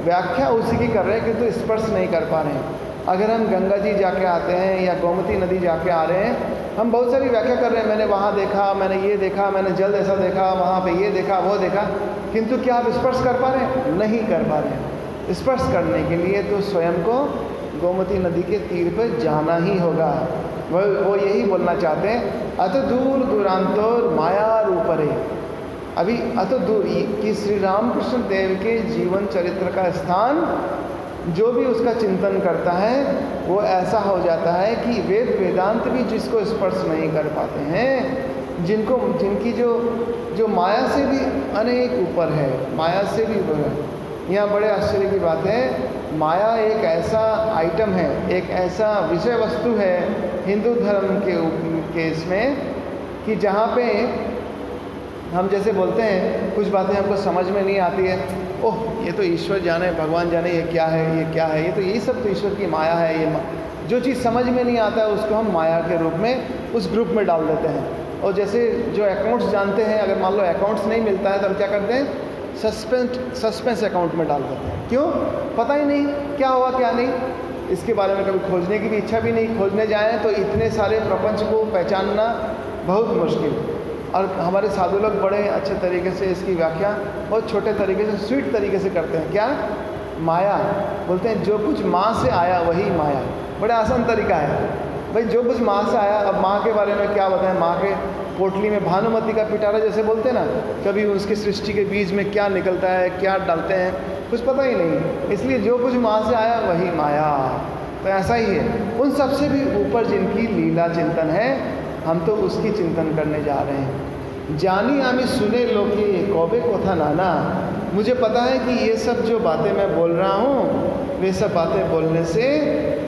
व्याख्या उसी की कर रहे हैं किंतु स्पर्श नहीं कर पा रहे हैं। अगर हम गंगा जी जाके आते हैं या गोमती नदी जाके आ रहे हैं, हम बहुत सारी व्याख्या कर रहे हैं, मैंने वहाँ देखा, मैंने ये देखा, मैंने जल ऐसा देखा, वहाँ पे ये देखा, वो देखा, किंतु क्या आप स्पर्श कर पा रहे हैं? नहीं कर पा रहे हैं। स्पर्श करने के लिए तो स्वयं को गोमती नदी के तीर पर जाना ही होगा। वो यही बोलना चाहते हैं, अत दूर दूरांतोर माया रूपरे। अभी अत दूर कि श्री रामकृष्ण देव के जीवन चरित्र का स्थान जो भी उसका चिंतन करता है वो ऐसा हो जाता है कि वेद वेदांत भी जिसको स्पर्श नहीं कर पाते हैं, जिनकी जो माया से भी अनेक ऊपर है, माया से भी ऊपर है। यहाँ बड़े आश्चर्य की बात है, माया एक ऐसा आइटम है, एक ऐसा विषय वस्तु है हिंदू धर्म के इसमें कि जहाँ पे हम जैसे बोलते हैं कुछ बातें हमको समझ में नहीं आती है, ओह ये तो ईश्वर जाने, भगवान जाने ये क्या है, ये क्या है, ये तो यही सब तो ईश्वर की माया है। ये जो चीज़ समझ में नहीं आता है उसको हम माया के रूप में उस ग्रुप में डाल देते हैं। और जैसे जो अकाउंट्स जानते हैं, अगर मान लो अकाउंट्स नहीं मिलता है तो हम क्या करते हैं, सस्पेंस अकाउंट में डाल देते हैं। क्यों? पता ही नहीं क्या हुआ क्या नहीं, इसके बारे में कभी खोजने की भी इच्छा भी नहीं। खोजने जाएँ तो इतने सारे प्रपंच को पहचानना बहुत मुश्किल। और हमारे साधु लोग बड़े अच्छे तरीके से इसकी व्याख्या बहुत छोटे तरीके से, स्वीट तरीके से करते हैं। क्या? माया बोलते हैं जो कुछ माँ से आया वही माया। बड़ा आसान तरीका है भाई, जो कुछ माँ से आया। अब माँ के बारे में क्या बताएं, माँ के पोटली में भानुमति का पिटारा जैसे बोलते हैं ना, कभी उसकी सृष्टि के बीज में क्या निकलता है, क्या डालते हैं, कुछ पता ही नहीं। इसलिए जो कुछ माँ से आया वही माया। तो ऐसा ही है, उन सबसे भी ऊपर जिनकी लीला चिंतन है, हम तो उसकी चिंतन करने जा रहे हैं। जानी आमी सुने लोके कौबे कोथा नाना। मुझे पता है कि ये सब जो बातें मैं बोल रहा हूँ, वे सब बातें बोलने से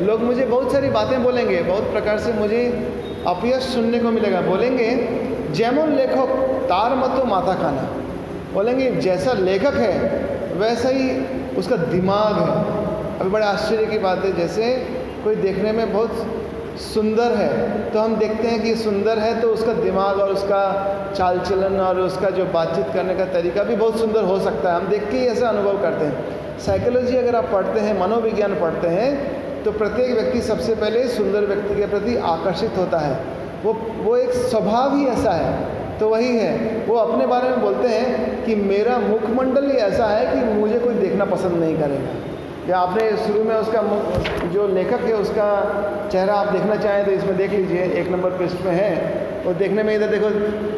लोग मुझे बहुत सारी बातें बोलेंगे, बहुत प्रकार से मुझे अपयश सुनने को मिलेगा। बोलेंगे जैमन लेखक तार मतो माथा खाना, बोलेंगे जैसा लेखक है वैसा ही उसका दिमाग है। अभी बड़े आश्चर्य की बात है, जैसे कोई देखने में बहुत सुंदर है तो हम देखते हैं कि सुंदर है तो उसका दिमाग और उसका चाल चलन और उसका जो बातचीत करने का तरीका भी बहुत सुंदर हो सकता है। हम देख के ही ऐसा अनुभव करते हैं। साइकोलॉजी अगर आप पढ़ते हैं, मनोविज्ञान पढ़ते हैं, तो प्रत्येक व्यक्ति सबसे पहले सुंदर व्यक्ति के प्रति आकर्षित होता है। वो एक स्वभाव ही ऐसा है। तो वही है, वो अपने बारे में बोलते हैं कि मेरा मुखमंडल ही ऐसा है कि मुझे कोई देखना पसंद नहीं करेगा। या आपने शुरू में उसका जो लेखक है उसका चेहरा आप देखना चाहें तो इसमें देख लीजिए, 1 नंबर पृष्ठ में है। वो देखने में, इधर देखो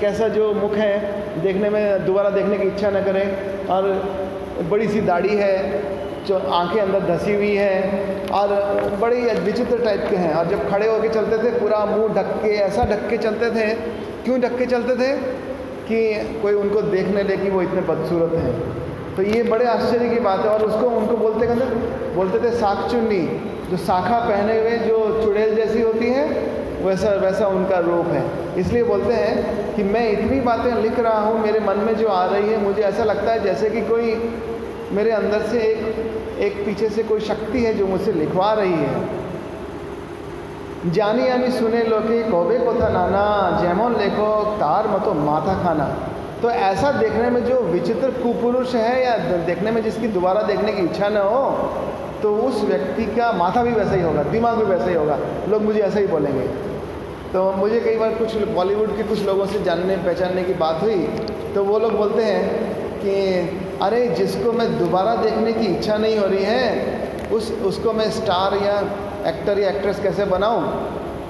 कैसा जो मुख है, देखने में दोबारा देखने की इच्छा न करें, और बड़ी सी दाढ़ी है, जो आंखें अंदर धसी हुई है, और बड़ी विचित्र टाइप के हैं, और जब खड़े होकर चलते थे पूरा मुंह ढक के, ऐसा ढक के चलते थे। क्यों ढक के चलते थे? कि कोई उनको देखने ले कि वो इतने बदसूरत हैं। तो ये बड़े आश्चर्य की बात है। और उनको बोलते थे साख चुन्नी, जो शाखा पहने हुए जो चुड़ैल जैसी होती है, वैसा उनका रूप है। इसलिए बोलते हैं कि मैं इतनी बातें लिख रहा हूँ, मेरे मन में जो आ रही है, मुझे ऐसा लगता है जैसे कि कोई मेरे अंदर से एक पीछे से कोई शक्ति है जो मुझसे लिखवा रही है। जानी आनी सुने लोके कौबे कोथा नाना, जेमन लेखक तार मतो माथा खाना। तो ऐसा देखने में जो विचित्र कुपुरुष है, या देखने में जिसकी दोबारा देखने की इच्छा न हो, तो उस व्यक्ति का माथा भी वैसा ही होगा, दिमाग भी वैसा ही होगा। लोग मुझे ऐसा ही बोलेंगे। तो मुझे कई बार कुछ बॉलीवुड के कुछ लोगों से जानने पहचानने की बात हुई, तो वो लोग बोलते हैं कि अरे जिसको मैं दोबारा देखने की इच्छा नहीं हो रही है, उसको मैं स्टार या एक्टर या एक्ट्रेस कैसे बनाऊं?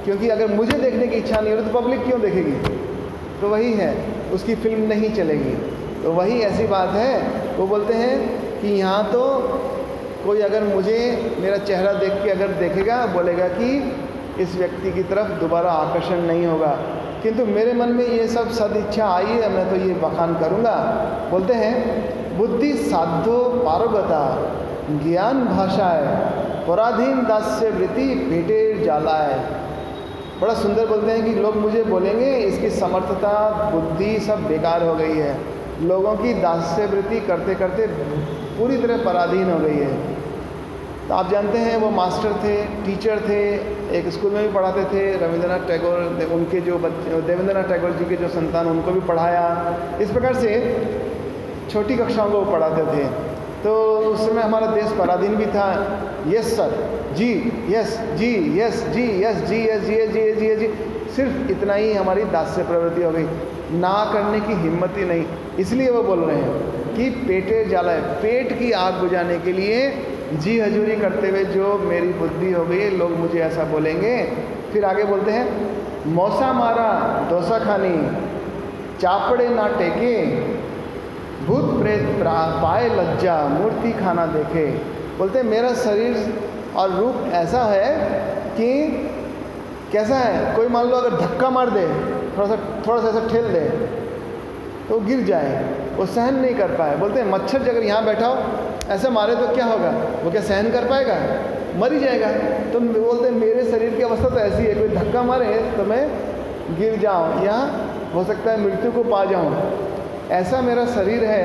क्योंकि अगर मुझे देखने की इच्छा नहीं हो रही तो पब्लिक क्यों देखेगी? तो वही है, उसकी फिल्म नहीं चलेगी। तो वही ऐसी बात है। वो बोलते हैं कि यहाँ तो कोई अगर मुझे मेरा चेहरा देख के अगर देखेगा, बोलेगा कि इस व्यक्ति की तरफ दोबारा आकर्षण नहीं होगा, किंतु मेरे मन में ये सब सदिच्छा आई है, मैं तो ये बखान करूँगा। बोलते हैं बुद्धि साधो पारगता, ज्ञान भाषाए पराधीन दास्य वृत्ति पेटेर जालाए। बड़ा सुंदर बोलते हैं कि लोग मुझे बोलेंगे इसकी समर्थता बुद्धि सब बेकार हो गई है, लोगों की दास्य वृत्ति करते करते पूरी तरह पराधीन हो गई है। तो आप जानते हैं वो मास्टर थे, टीचर थे, एक स्कूल में भी पढ़ाते थे। रविंद्रनाथ टैगोर, उनके जो बच्चे, देवेंद्रनाथ टैगोर जी के जो संतान, उनको भी पढ़ाया। इस प्रकार से छोटी कक्षाओं को पढ़ाते थे। तो उस समय हमारा देश पराधीन भी था। यस सर, जी, यस जी, यस जी, यस जी, यस जी, यस जी, यस जी, यस जी, सिर्फ इतना ही हमारी दास्य प्रवृत्ति हो गई, ना करने की हिम्मत ही नहीं। इसलिए वो बोल रहे हैं कि पेटे जाला है, पेट की आग बुझाने के लिए जी हजूरी करते हुए जो मेरी बुद्धि हो गई, लोग मुझे ऐसा बोलेंगे। फिर आगे बोलते हैं मौसा मारा डोसा खानी, चापड़े ना टेके, भूत प्रेत पाए लज्जा, मूर्ति खाना देखे। बोलते हैं मेरा शरीर और रूप ऐसा है कि कैसा है, कोई मान लो अगर धक्का मार दे, थोड़ा सा ऐसा ठेल दे तो गिर जाए, वो सहन नहीं कर पाए। बोलते हैं मच्छर अगर यहाँ बैठा हो ऐसे मारे तो क्या होगा, वो क्या सहन कर पाएगा? मर ही जाएगा। तो बोलते हैं मेरे शरीर की अवस्था तो ऐसी है, कोई धक्का मारे तो मैं गिर जाऊँ या हो सकता है मृत्यु को पा जाऊँ। ऐसा मेरा शरीर है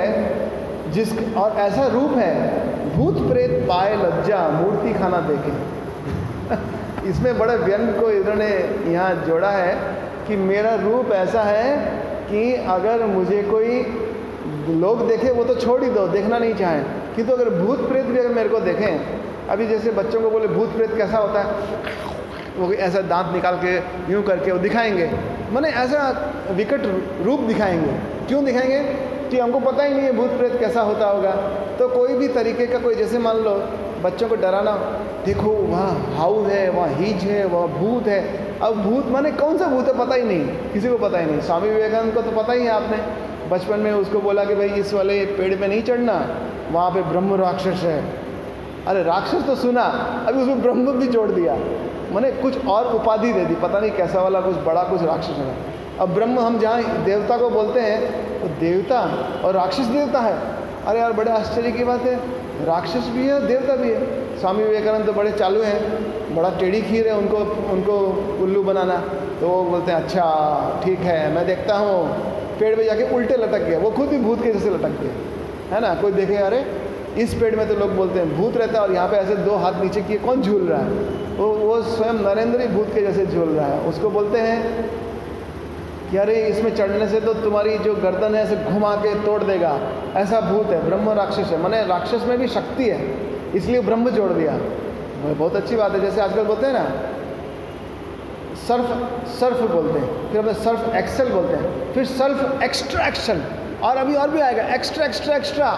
और ऐसा रूप है, भूत प्रेत पाए लज्जा, मूर्ति खाना देखे। इसमें बड़े व्यंग को इन्होंने यहाँ जोड़ा है कि मेरा रूप ऐसा है कि अगर मुझे कोई लोग देखे वो तो छोड़ ही दो, देखना नहीं चाहें, किंतु अगर भूत प्रेत भी अगर मेरे को देखें, अभी जैसे बच्चों को बोले भूत प्रेत कैसा होता है, वो ऐसा दांत निकाल के यूँ करके वो दिखाएंगे, माने ऐसा विकट रूप दिखाएंगे। क्यों दिखाएंगे? कि हमको पता ही नहीं है भूत प्रेत कैसा होता होगा। तो कोई भी तरीके का कोई, जैसे मान लो बच्चों को डराना, देखो वहाँ हाउस है, वहाँ हीज है, वहाँ भूत है। अब भूत माने कौन सा भूत है पता ही नहीं, किसी को पता ही नहीं। स्वामी विवेकानंद को तो पता ही है, आपने बचपन में उसको बोला कि भाई इस वाले पेड़ पे नहीं चढ़ना, वहाँ पे ब्रह्म राक्षस है। अरे राक्षस तो सुना, अभी उसमें ब्रह्म भी जोड़ दिया, माने कुछ और उपाधि दे दी, पता नहीं कैसा वाला कुछ बड़ा कुछ राक्षस है। अब ब्रह्म हम जहाँ देवता को बोलते हैं तो देवता और राक्षस देवता है। अरे यार बड़े आश्चर्य की बात है, राक्षस भी है देवता भी है। स्वामी विवेकानंद तो बड़े चालू हैं, बड़ा टेढ़ी खीर है उनको उल्लू बनाना। तो वो बोलते हैं अच्छा ठीक है, मैं देखता हूँ, पेड़ पे जाके उल्टे लटक गया, वो खुद भी भूत के जैसे लटक गया, है ना। कोई देखे अरे इस पेड़ में तो लोग बोलते हैं भूत रहता है और यहाँ पे ऐसे दो हाथ नीचे किए कौन झूल रहा है, वो स्वयं नरेंद्र ही भूत के जैसे झूल रहा है। उसको बोलते हैं कि अरे इसमें चढ़ने से तो तुम्हारी जो गर्दन है ऐसे घुमा के तोड़ देगा, ऐसा भूत है। ब्रह्म राक्षस है, माने राक्षस में भी शक्ति है, इसलिए ब्रह्म जोड़ दिया। बहुत अच्छी बात है। जैसे आजकल बोलते हैं ना सर्फ बोलते हैं, फिर अपने सर्फ एक्सेल बोलते हैं, फिर सर्फ एक्स्ट्रा एक्शन, और अभी और भी आएगा एक्स्ट्रा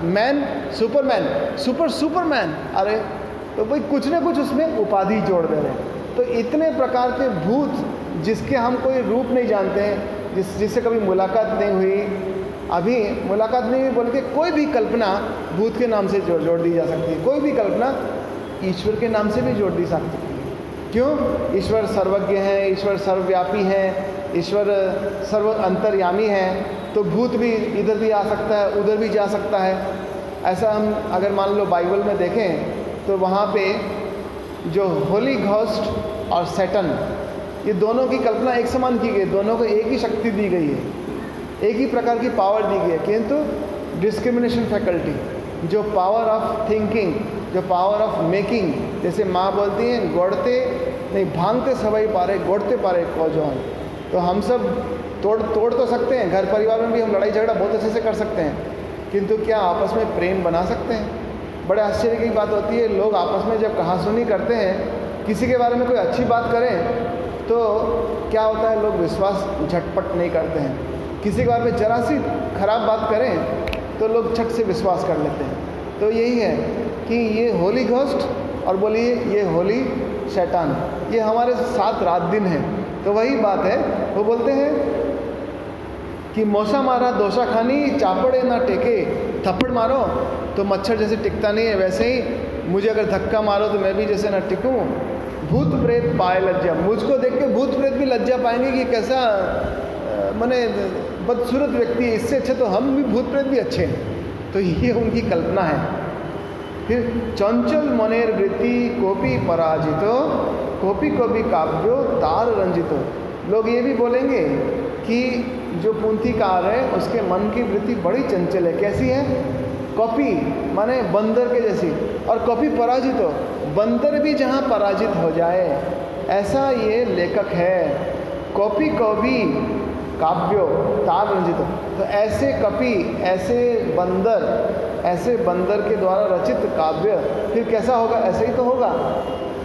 मैन सुपरमैन, सुपरमैन। अरे तो भाई कुछ ना कुछ उसमें उपाधि जोड़ दे रहे हैं। तो इतने प्रकार के भूत जिसके हम कोई रूप नहीं जानते हैं, जिससे कभी मुलाकात नहीं हुई, अभी मुलाकात नहीं हुई बोल के कोई भी कल्पना भूत के नाम से जोड़ दी जा सकती है, कोई भी कल्पना ईश्वर के नाम से भी जोड़ दी सकती है। क्यों? ईश्वर सर्वज्ञ है, ईश्वर सर्वव्यापी है, ईश्वर सर्व अंतर्यामी है, तो भूत भी इधर भी आ सकता है, उधर भी जा सकता है। ऐसा हम अगर मान लो बाइबल में देखें तो वहाँ पे जो होली घोस्ट और सैटन, ये दोनों की कल्पना एक समान की गई, दोनों को एक ही शक्ति दी गई है, एक ही प्रकार की पावर दी गई है, किंतु डिस्क्रिमिनेशन फैकल्टी, जो पावर ऑफ थिंकिंग, जो पावर ऑफ मेकिंग, जैसे माँ बोलती हैं गोड़ते नहीं भांगते सवाई पारे गोड़ते पारे कौजौन, तो हम सब तोड़ तो सकते हैं, घर परिवार में भी हम लड़ाई झगड़ा बहुत अच्छे से कर सकते हैं, किंतु क्या आपस में प्रेम बना सकते हैं? बड़े आश्चर्य की बात होती है, लोग आपस में जब कहासुनी करते हैं, किसी के बारे में कोई अच्छी बात करें तो क्या होता है, लोग विश्वास झटपट नहीं करते हैं, किसी के बारे में जरा सी खराब बात करें तो लोग झट से विश्वास कर लेते हैं। तो यही है कि ये होली घोस्ट और बोलिए ये होली शैतान, ये हमारे साथ रात दिन है। तो वही बात है, वो बोलते हैं कि मौसा मारा दोषा खानी, चापड़े ना टेके, थप्पड़ मारो तो मच्छर जैसे टिकता नहीं है, वैसे ही मुझे अगर धक्का मारो तो मैं भी जैसे ना टिकूं। भूत प्रेत पाए लज्जा, मुझको देख के भूत प्रेत भी लज्जा पाएंगे कि कैसा माने बदसूरत व्यक्ति है, इससे अच्छे तो हम भी भूत प्रेत भी अच्छे हैं। तो ये उनकी कल्पना है। फिर चंचल मनेर वृत्ति कोपी पराजितो, कोपी कोपी काव्यो तार रंजितो। लोग ये भी बोलेंगे कि जो पुंथिकार है उसके मन की वृत्ति बड़ी चंचल है। कैसी है? कॉपी माने बंदर के जैसी, और कॉपी पराजित हो, बंदर भी जहाँ पराजित हो जाए, ऐसा ये लेखक है। कॉपी कवि काव्यो तार रंजित। तो ऐसे कपि, ऐसे बंदर के द्वारा रचित काव्य फिर कैसा होगा? ऐसे ही तो होगा।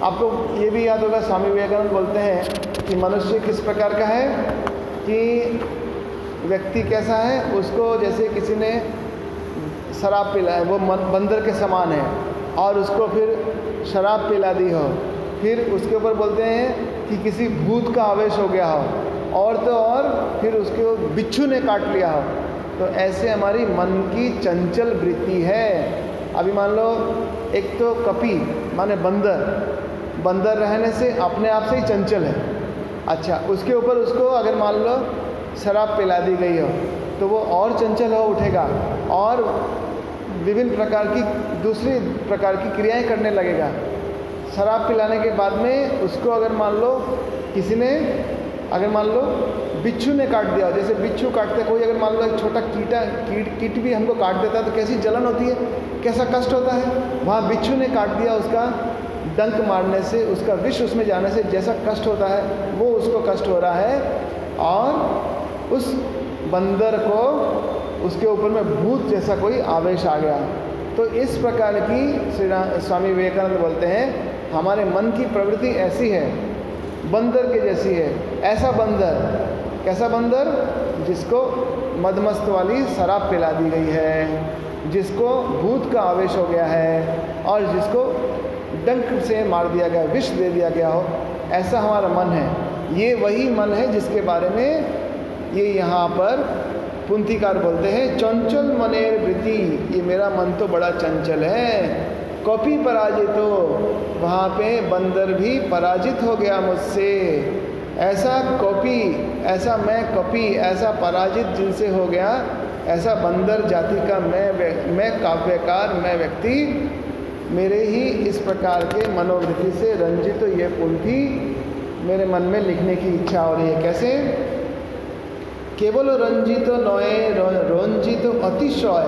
आपको ये भी याद होगा, स्वामी विवेकानंद बोलते हैं कि मनुष्य किस प्रकार का है, कि व्यक्ति कैसा है, उसको जैसे किसी ने शराब पिलाया, वो बंदर के समान है, और उसको फिर शराब पिला दी हो, फिर उसके ऊपर बोलते हैं कि किसी भूत का आवेश हो गया हो, और तो और फिर उसको बिच्छू ने काट लिया हो। तो ऐसे हमारी मन की चंचल वृत्ति है। अभी मान लो एक तो कपि माने बंदर रहने से अपने आप से ही चंचल है। अच्छा, उसके ऊपर उसको अगर मान लो शराब पिला दी गई हो तो वो और चंचल हो उठेगा, और विभिन्न प्रकार की दूसरी प्रकार की क्रियाएं करने लगेगा। शराब पिलाने के बाद में उसको अगर मान लो किसी ने, अगर मान लो बिच्छू ने काट दिया, जैसे बिच्छू काटते कोई, अगर मान लो एक छोटा कीट भी हमको काट देता है तो कैसी जलन होती है, कैसा कष्ट होता है। वहाँ बिच्छू ने काट दिया, उसका डंक मारने से, उसका विष उसमें जाने से जैसा कष्ट होता है वो उसको कष्ट हो रहा है, और उस बंदर को उसके ऊपर में भूत जैसा कोई आवेश आ गया। तो इस प्रकार की स्वामी विवेकानंद बोलते हैं हमारे मन की प्रवृत्ति ऐसी है, बंदर के जैसी है। ऐसा बंदर, कैसा बंदर? जिसको मदमस्त वाली शराब पिला दी गई है, जिसको भूत का आवेश हो गया है, और जिसको डंक से मार दिया गया, विष दे दिया गया हो, ऐसा हमारा मन है। ये वही मन है जिसके बारे में ये यहाँ पर पुंथिकार बोलते हैं, चंचल मनेर वृत्ति, ये मेरा मन तो बड़ा चंचल है। कॉपी पराजित हो, वहाँ पे बंदर भी पराजित हो गया मुझसे। ऐसा कॉपी, ऐसा मैं कॉपी, ऐसा पराजित जिनसे हो गया, ऐसा बंदर जाति का मैं काव्यकार, मैं व्यक्ति, मेरे ही इस प्रकार के मनोवृत्ति से रंजित तो ये पुंथी मेरे मन में लिखने की इच्छा हो रही है। कैसे? केवल रंजित नये रंजित अतिशय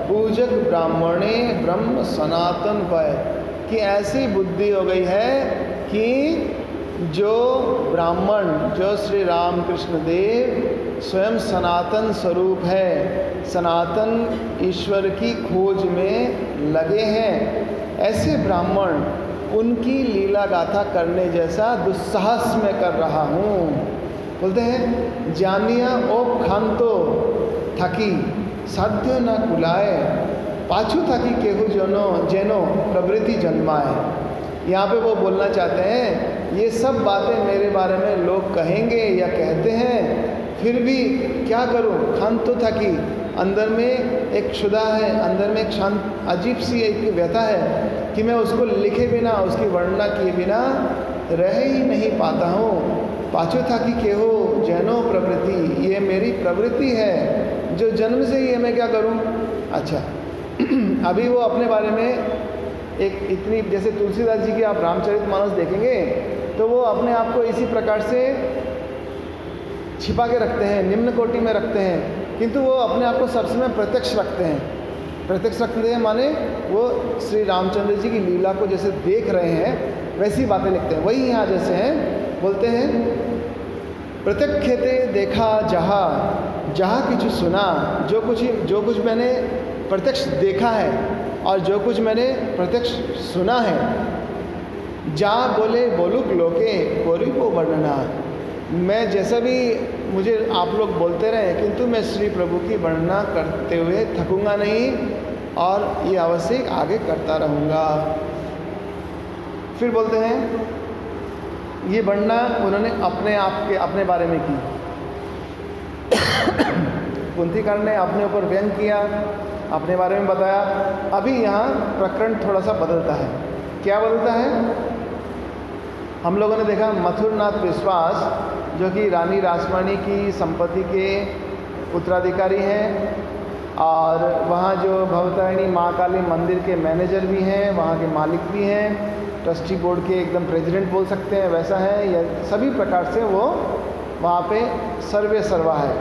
पूजक ब्राह्मणे ब्रह्म सनातन भय। कि ऐसी बुद्धि हो गई है कि जो ब्राह्मण, जो श्री राम कृष्ण देव स्वयं सनातन स्वरूप है, सनातन ईश्वर की खोज में लगे हैं, ऐसे ब्राह्मण उनकी लीला गाथा करने जैसा दुस्साहस मैं कर रहा हूँ। बोलते हैं जानिया ओ खांतो थकी साध्य न कुलाए, पाछू थकी केहू जेनो प्रवृत्ति जन्माए। यहाँ पे वो बोलना चाहते हैं ये सब बातें मेरे बारे में लोग कहेंगे या कहते हैं, फिर भी क्या करूँ, खान तो था कि अंदर में एक क्षुधा है, अंदर में एक शांत अजीब सी एक व्यथा है कि मैं उसको लिखे बिना, उसकी वर्णना किए बिना रह ही नहीं पाता हूँ। पाछो था कि के हो जैनो प्रवृत्ति, ये मेरी प्रवृत्ति है जो जन्म से ही है, मैं क्या करूँ। अच्छा अभी वो अपने बारे में एक इतनी, जैसे तुलसीदास जी की आप रामचरितमानस देखेंगे तो वो अपने आप को इसी प्रकार से छिपा के रखते हैं, निम्न कोटि में रखते हैं, किंतु वो अपने आप को सब समय प्रत्यक्ष रखते हैं। प्रत्यक्ष रखते हैं माने वो श्री रामचंद्र जी की लीला को जैसे देख रहे हैं वैसी बातें लिखते हैं। वही यहाँ जैसे हैं, बोलते हैं प्रत्यक्षते देखा जहाँ, जहाँ कुछ सुना, जो कुछ मैंने प्रत्यक्ष देखा है और जो कुछ मैंने प्रत्यक्ष सुना है, जा बोले बोलुक लोके कोरी को वर्णना, मैं जैसा भी मुझे आप लोग बोलते रहे किंतु मैं श्री प्रभु की वर्णना करते हुए थकूंगा नहीं और ये अवश्य आगे करता रहूँगा। फिर बोलते हैं ये वर्णना उन्होंने अपने आप के अपने बारे में की। कुंतीकार ने अपने ऊपर व्यंग किया, अपने बारे में बताया। अभी यहाँ प्रकरण थोड़ा सा बदलता है। क्या बदलता है? हम लोगों ने देखा मथुरनाथ विश्वास जो कि रानी रासमणी की संपत्ति के उत्तराधिकारी हैं और वहाँ जो भवतारिणी माँ काली मंदिर के मैनेजर भी हैं, वहाँ के मालिक भी हैं, ट्रस्टी बोर्ड के एकदम प्रेसिडेंट बोल सकते हैं वैसा है, या सभी प्रकार से वो वहाँ पे सर्वे सर्वा है।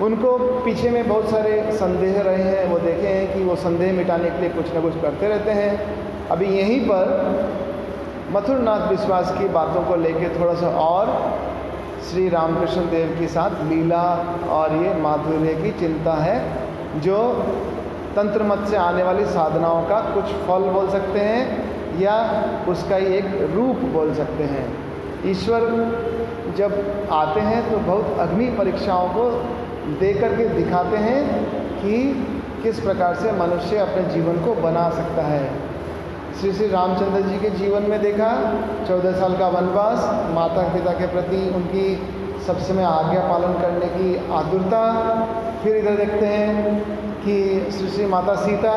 उनको पीछे में बहुत सारे संदेह रहे हैं, वो देखे हैं कि वो संदेह मिटाने के लिए कुछ ना कुछ करते रहते हैं। अभी यहीं पर मथुरनाथ विश्वास की बातों को लेके थोड़ा सा और श्री रामकृष्ण देव के साथ लीला और ये माधुर्य की चिंता है, जो तंत्र मत से आने वाली साधनाओं का कुछ फल बोल सकते हैं या उसका ही एक रूप बोल सकते हैं। ईश्वर जब आते हैं तो बहुत अग्नि परीक्षाओं को दे करके दिखाते हैं कि किस प्रकार से मनुष्य अपने जीवन को बना सकता है। श्री रामचंद्र जी के जीवन में देखा 14 साल का वनवास, माता पिता के प्रति उनकी सब समय आज्ञा पालन करने की आतुरता। फिर इधर देखते हैं कि श्री माता सीता,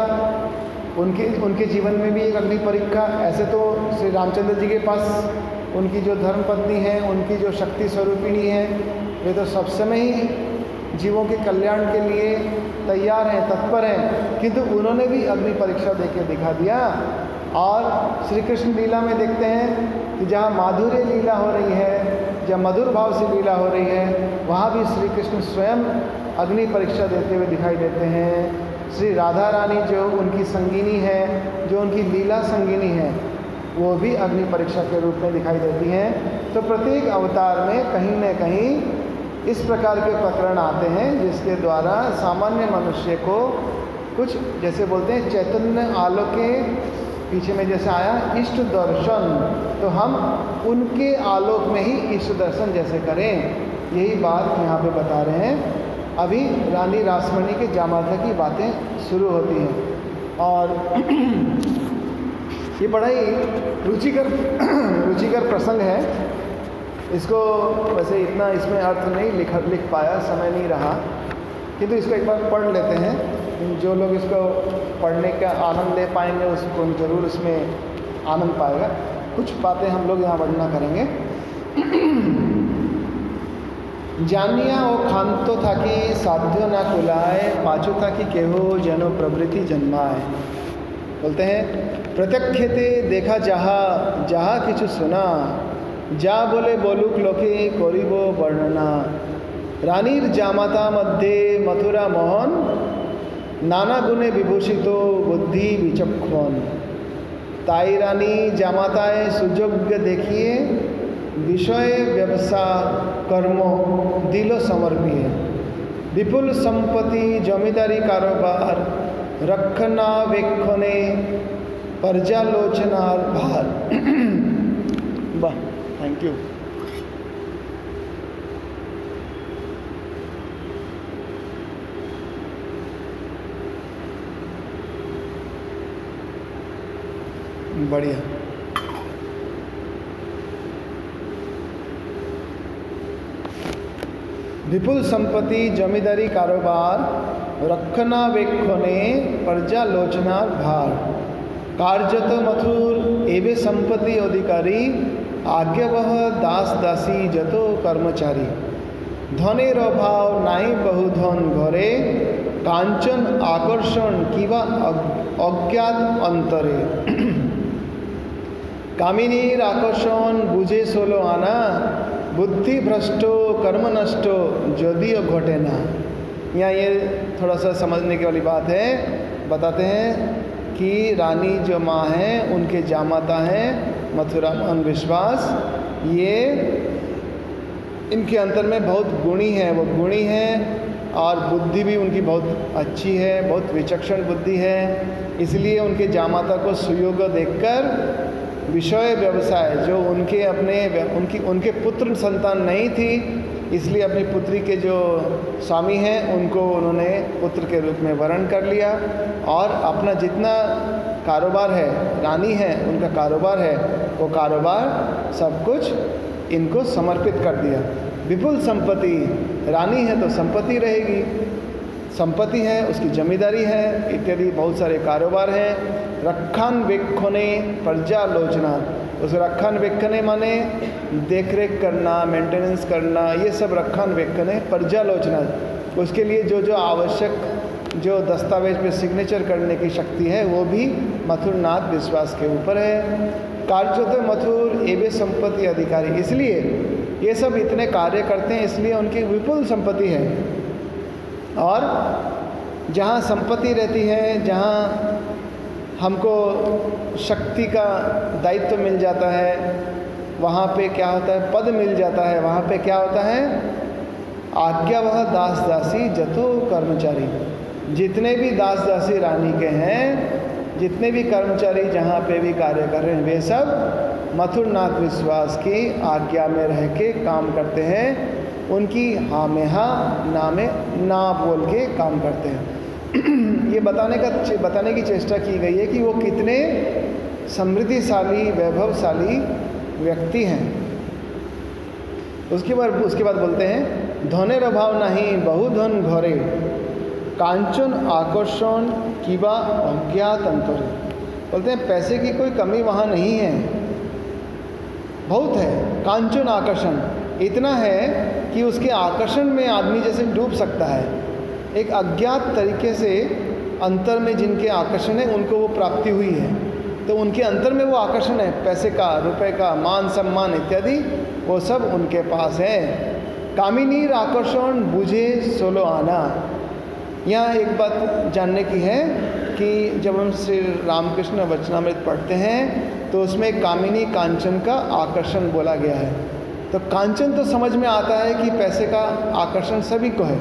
उनके जीवन में भी एक अग्नि परीक्षा। ऐसे तो श्री रामचंद्र जी के पास उनकी जो धर्म पत्नी है, उनकी जो शक्ति स्वरूपिणी है, वे तो सब समय ही जीवों के कल्याण के लिए तैयार हैं, तत्पर हैं, किंतु उन्होंने भी अग्नि परीक्षा देके दिखा दिया। और श्री कृष्ण लीला में देखते हैं कि जहाँ माधुर्य लीला हो रही है, जहाँ मधुर भाव से लीला हो रही है, वहाँ भी श्री कृष्ण स्वयं अग्नि परीक्षा देते हुए दिखाई देते हैं। श्री राधा रानी जो उनकी संगिनी है, जो उनकी लीला संगिनी है, वो भी अग्नि परीक्षा के रूप में दिखाई देती हैं। तो प्रत्येक अवतार में कहीं न कहीं इस प्रकार के प्रकरण आते हैं जिसके द्वारा सामान्य मनुष्य को कुछ, जैसे बोलते हैं चैतन्य आलोके, पीछे में जैसे आया इष्ट दर्शन, तो हम उनके आलोक में ही इष्ट दर्शन जैसे करें, यही बात यहाँ पे बता रहे हैं। अभी रानी रासमणी के जामाता की बातें शुरू होती हैं और ये बड़ा ही रुचिकर प्रसंग है। इसको वैसे इतना इसमें अर्थ नहीं लिख पाया, समय नहीं रहा, किंतु इसको एक बार पढ़ लेते हैं। जो लोग इसको पढ़ने का आनंद ले पाएंगे उसको ज़रूर इसमें आनंद पाएगा। कुछ बातें हम लोग यहाँ वर्णना करेंगे। जानिया ओ खांतो था कि साध्यो ना कुलाए, पाछो था कि केहो जनो प्रवृत्ति जन्माए। बोलते हैं प्रत्यक्षते देखा जहाँ, जहाँ किछु सुना, जा बोले बोलुक लोके करिबो वर्णना। रानीर जामाता मध्ये मथुरा मोहन, नाना गुणे विभूषितो बुद्धि विचक्षण। ताई रानी जामाताए सुयोग्य देखिए, विषय व्यवसा कर्मो दिलो समर्पिए। विपुल संपत्ति जमींदारी कारोबार, रखना वेक्षणे पर्यालोचनार भार। वाह, थैंक यू। बढ़िया। विपुल संपत्ति, जमींदारी, कारोबार, रक्षणावेक्षणे, पर्यालोचना, भार, कार्यत मथुर एवे संपत्ति अधिकारी, आज्ञावह दास दासी जतो कर्मचारी, धनेर अभाव नाई बहुधन घरे, कांचन आकर्षण किवा अज्ञात अंतरे, कामिनीर आकर्षण बुझे सोलो आना, बुद्धि भ्रष्टो कर्म नष्टो यदियो घटे ना। यहाँ ये थोड़ा सा समझने की वाली बात है। बताते हैं कि रानी जो माँ हैं उनके जामाता हैं मथुरा में अंधविश्वास, ये इनके अंतर में बहुत गुणी है, वो गुणी हैं और बुद्धि भी उनकी बहुत अच्छी है, बहुत विचक्षण बुद्धि है। इसलिए उनके जामाता को सुयोग देखकर विषय व्यवसाय जो उनके पुत्र संतान नहीं थी, इसलिए अपनी पुत्री के जो स्वामी हैं उनको उन्होंने पुत्र के रूप में वरण कर लिया और अपना जितना कारोबार है, रानी है उनका कारोबार है, वो कारोबार सब कुछ इनको समर्पित कर दिया। विपुल संपत्ति, रानी है तो संपत्ति रहेगी, संपत्ति है उसकी जमींदारी है इत्यादि बहुत सारे कारोबार हैं। रक्षान वेक्षणे पर्यालोचना, उस रक्षान वेक्षणे माने देख रेख करना, मेंटेनेंस करना, ये सब रक्षान वेक्षणे। पर्यालोचना, उसके लिए जो जो आवश्यक जो दस्तावेज पे सिग्नेचर करने की शक्ति है वो भी मथुरनाथ विश्वास के ऊपर है। कार्यत मथुर एवे संपत्ति अधिकारी, इसलिए ये सब इतने कार्य करते हैं इसलिए उनकी विपुल संपत्ति है। और जहाँ संपत्ति रहती है, जहाँ हमको शक्ति का दायित्व मिल जाता है, वहाँ पे क्या होता है, पद मिल जाता है, वहाँ पे क्या होता है, आज्ञावह दास दासी जतो कर्मचारी। जितने भी दास दासी रानी के हैं, जितने भी कर्मचारी जहाँ पे भी कार्य कर रहे हैं, वे सब मथुरनाथ विश्वास की आज्ञा में रह के काम करते हैं। उनकी हाँ में हाँ, ना में ना बोल के काम करते हैं। ये बताने की चेष्टा की गई है कि वो कितने समृद्धिशाली, वैभवशाली व्यक्ति हैं। उसके बाद बोलते हैं, धनेर अभाव नहीं बहुधन घरे, कांचन आकर्षण किबा अज्ञात अंतरे। बोलते हैं पैसे की कोई कमी वहाँ नहीं है, बहुत है। कांचन आकर्षण इतना है कि उसके आकर्षण में आदमी जैसे डूब सकता है। एक अज्ञात तरीके से अंतर में जिनके आकर्षण है उनको वो प्राप्ति हुई है, तो उनके अंतर में वो आकर्षण है, पैसे का, रुपए का, मान सम्मान इत्यादि, वो सब उनके पास है। कामिनीर आकर्षण बुझे सोलो आना। यहाँ एक बात जानने की है कि जब हम श्री रामकृष्ण वचनामृत पढ़ते हैं तो उसमें कामिनी कांचन का आकर्षण बोला गया है। तो कांचन तो समझ में आता है कि पैसे का आकर्षण सभी को है,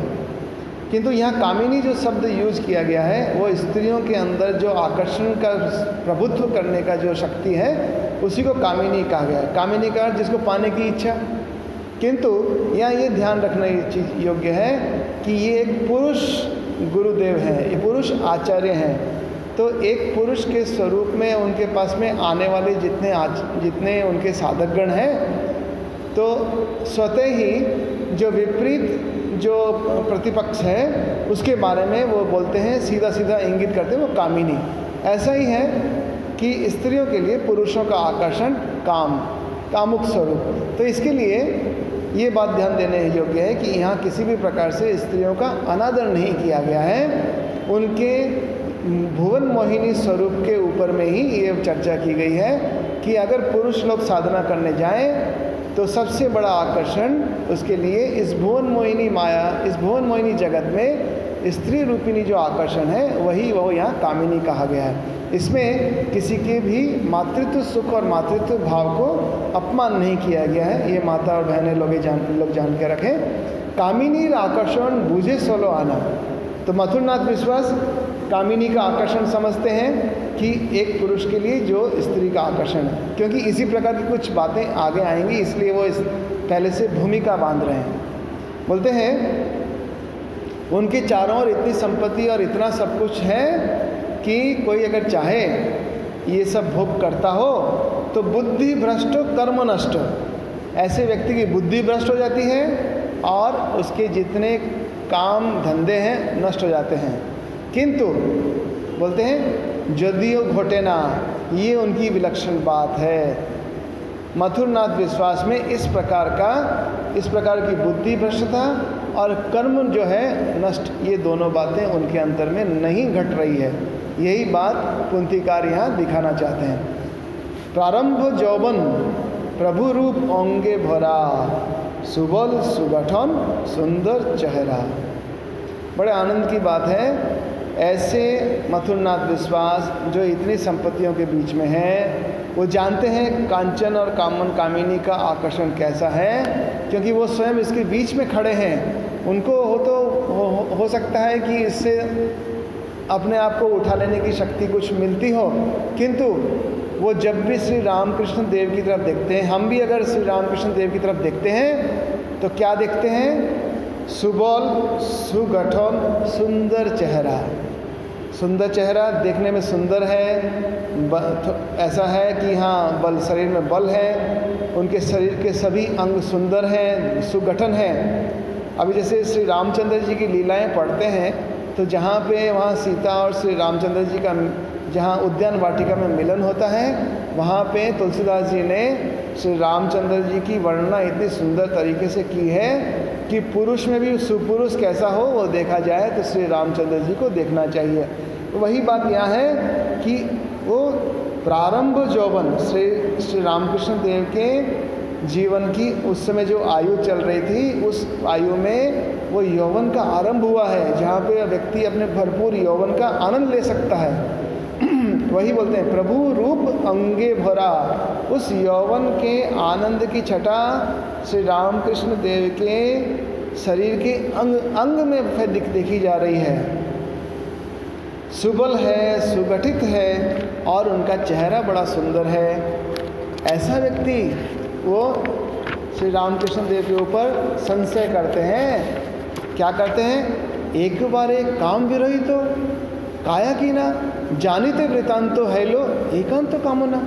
किंतु यहाँ कामिनी जो शब्द यूज किया गया है वो स्त्रियों के अंदर जो आकर्षण का प्रभुत्व करने का जो शक्ति है उसी को कामिनी कहा गया है। कामिनी का अर्थ जिसको पाने की इच्छा। किंतु यहाँ ये ध्यान रखने चीज योग्य है कि ये एक पुरुष गुरुदेव हैं, ये पुरुष आचार्य हैं। तो एक पुरुष के स्वरूप में उनके पास में आने वाले जितने उनके साधकगण हैं, तो स्वतः ही जो विपरीत जो प्रतिपक्ष है उसके बारे में वो बोलते हैं, सीधा सीधा इंगित करते हैं, वो कामिनी। ऐसा ही है कि स्त्रियों के लिए पुरुषों का आकर्षण कामुक स्वरूप। तो इसके लिए ये बात ध्यान देने योग्य है कि यहाँ किसी भी प्रकार से स्त्रियों का अनादर नहीं किया गया है। उनके भुवन मोहिनी स्वरूप के ऊपर में ही ये चर्चा की गई है कि अगर पुरुष लोग साधना करने जाएं तो सबसे बड़ा आकर्षण उसके लिए इस भुवन मोहिनी माया, इस भुवन मोहिनी जगत में स्त्री रूपिणी जो आकर्षण है वही वो यहाँ कामिनी कहा गया है। इसमें किसी के भी मातृत्व सुख और मातृत्व भाव को अपमान नहीं किया गया है। ये माता और बहनें लोग जान के रखें। कामिनी आकर्षण बुझे सोलो आना। तो मथुरनाथ विश्वास कामिनी का आकर्षण समझते हैं कि एक पुरुष के लिए जो स्त्री का आकर्षण है, क्योंकि इसी प्रकार की कुछ बातें आगे आएंगी, इसलिए वो पहले से भूमिका बांध रहे हैं। बोलते हैं उनके चारों ओर इतनी संपत्ति और इतना सब कुछ है कि कोई अगर चाहे ये सब भोग करता हो तो बुद्धि भ्रष्ट कर्म नष्ट। ऐसे व्यक्ति की बुद्धि भ्रष्ट हो जाती है, और उसके जितने काम धंधे हैं नष्ट हो जाते हैं। किंतु बोलते हैं यदियो घोटे ना, ये उनकी विलक्षण बात है। मथुरनाथ विश्वास में इस प्रकार की बुद्धि भ्रष्टता और कर्म जो है नष्ट, ये दोनों बातें उनके अंतर में नहीं घट रही है। यही बात पुंथिकार यहाँ दिखाना चाहते हैं। प्रारंभ जौवन प्रभु रूप अंगे भरा, सुबल सुगठन सुंदर चेहरा। बड़े आनंद की बात है, ऐसे मथुरनाथ विश्वास जो इतनी संपत्तियों के बीच में है, वो जानते हैं कांचन और कामन कामिनी का आकर्षण कैसा है, क्योंकि वो स्वयं इसके बीच में खड़े हैं। उनको हो सकता है कि इससे अपने आप को उठा लेने की शक्ति कुछ मिलती हो, किंतु वो जब भी श्री रामकृष्ण देव की तरफ देखते हैं, हम भी अगर श्री रामकृष्ण देव की तरफ देखते हैं तो क्या देखते हैं? सुबल सुगठन सुंदर चेहरा। सुंदर चेहरा देखने में सुंदर है, ऐसा है कि हाँ बल, शरीर में बल है, उनके शरीर के सभी अंग सुंदर हैं, सुगठन हैं। अभी जैसे श्री रामचंद्र जी की लीलाएं पढ़ते हैं तो जहाँ पे वहाँ सीता और श्री रामचंद्र जी का जहाँ उद्यान वाटिका में मिलन होता है, वहाँ पे तुलसीदास जी ने श्री रामचंद्र जी की वर्णना इतनी सुंदर तरीके से की है कि पुरुष में भी सुपुरुष कैसा हो वो देखा जाए तो श्री रामचंद्र जी को देखना चाहिए। तो वही बात यहाँ है कि वो प्रारंभ यौवन श्री रामकृष्ण देव के जीवन की उस समय जो आयु चल रही थी, उस आयु में वो यौवन का आरंभ हुआ है, जहाँ पे व्यक्ति अपने भरपूर यौवन का आनंद ले सकता है। वही बोलते हैं प्रभु रूप अंगे भरा। उस यौवन के आनंद की छटा श्री रामकृष्ण देव के शरीर के अंग में देखी जा रही है। सुबल है, सुगठित है और उनका चेहरा बड़ा सुंदर है। ऐसा व्यक्ति वो श्री रामकृष्ण देव के ऊपर संशय करते हैं। क्या करते हैं? एक बार एक काम विरोही तो काया की ना जानिते वृतांतो है लो एकांत तो कामना।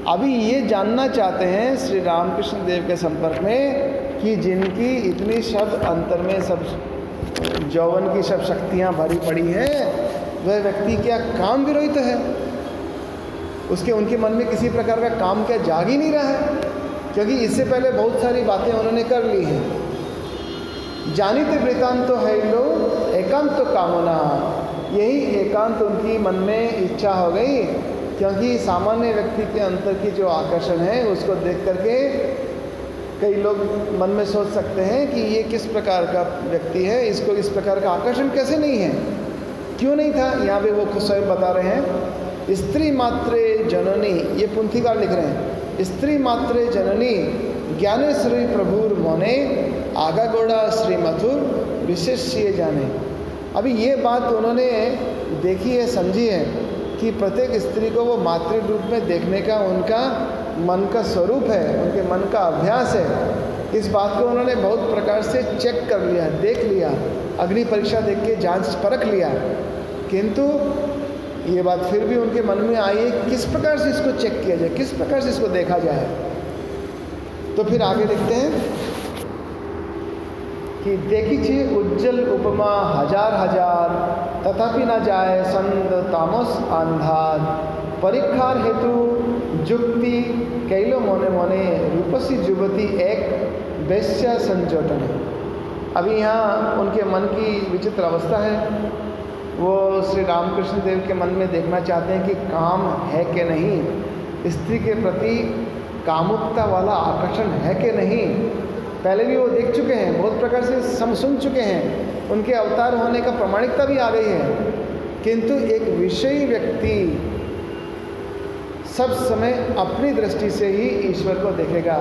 अभी ये जानना चाहते हैं श्री रामकृष्ण देव के संपर्क में कि जिनकी इतनी सब अंतर में सब यौवन की सब शक्तियाँ भरी पड़ी हैं, वह व्यक्ति क्या काम विरोही तो है? उसके उनके मन में किसी प्रकार का काम क्या जाग ही नहीं रहा है, क्योंकि इससे पहले बहुत सारी बातें उन्होंने कर ली हैं। जानिते वृतांत तो है लो एकांत तो कामना। यही एकांत उनकी मन में इच्छा हो गई, क्योंकि सामान्य व्यक्ति के अंतर की जो आकर्षण है उसको देख करके कई लोग मन में सोच सकते हैं कि ये किस प्रकार का व्यक्ति है, इसको इस प्रकार का आकर्षण कैसे नहीं है, क्यों नहीं था। यहाँ पे वो स्वयं बता रहे हैं, स्त्री मात्रे जननी, ये पुंथिकार लिख रहे हैं, स्त्री मात्रे जननी ज्ञानेश्वरी प्रभुर मने आगा गोड़ा श्री मथुर विशेष्य जाने। अभी ये बात उन्होंने देखी है, समझी है कि प्रत्येक स्त्री को वो मातृ रूप में देखने का उनका मन का स्वरूप है, उनके मन का अभ्यास है। इस बात को उन्होंने बहुत प्रकार से चेक कर लिया, देख लिया, अग्नि परीक्षा देख के जांच परख लिया, किंतु ये बात फिर भी उनके मन में आई है किस प्रकार से इसको चेक किया जाए, किस प्रकार से इसको देखा जाए। तो फिर आगे देखते हैं कि देखी छे उज्जवल उपमा हजार हजार तथापि न जाए संद तामस अंधार परीक्षार हेतु जुक्ति कैलो मोने मोने रूपसी जुवती एक वैश्या संजोटन। अभी यहाँ उनके मन की विचित्र अवस्था है। वो श्री रामकृष्ण देव के मन में देखना चाहते हैं कि काम है कि नहीं, स्त्री के प्रति कामुकता वाला आकर्षण है कि नहीं। पहले भी वो देख चुके हैं, बहुत प्रकार से सुन चुके हैं, उनके अवतार होने का प्रमाणिकता भी आ गई है, किंतु एक विषयी व्यक्ति सब समय अपनी दृष्टि से ही ईश्वर को देखेगा।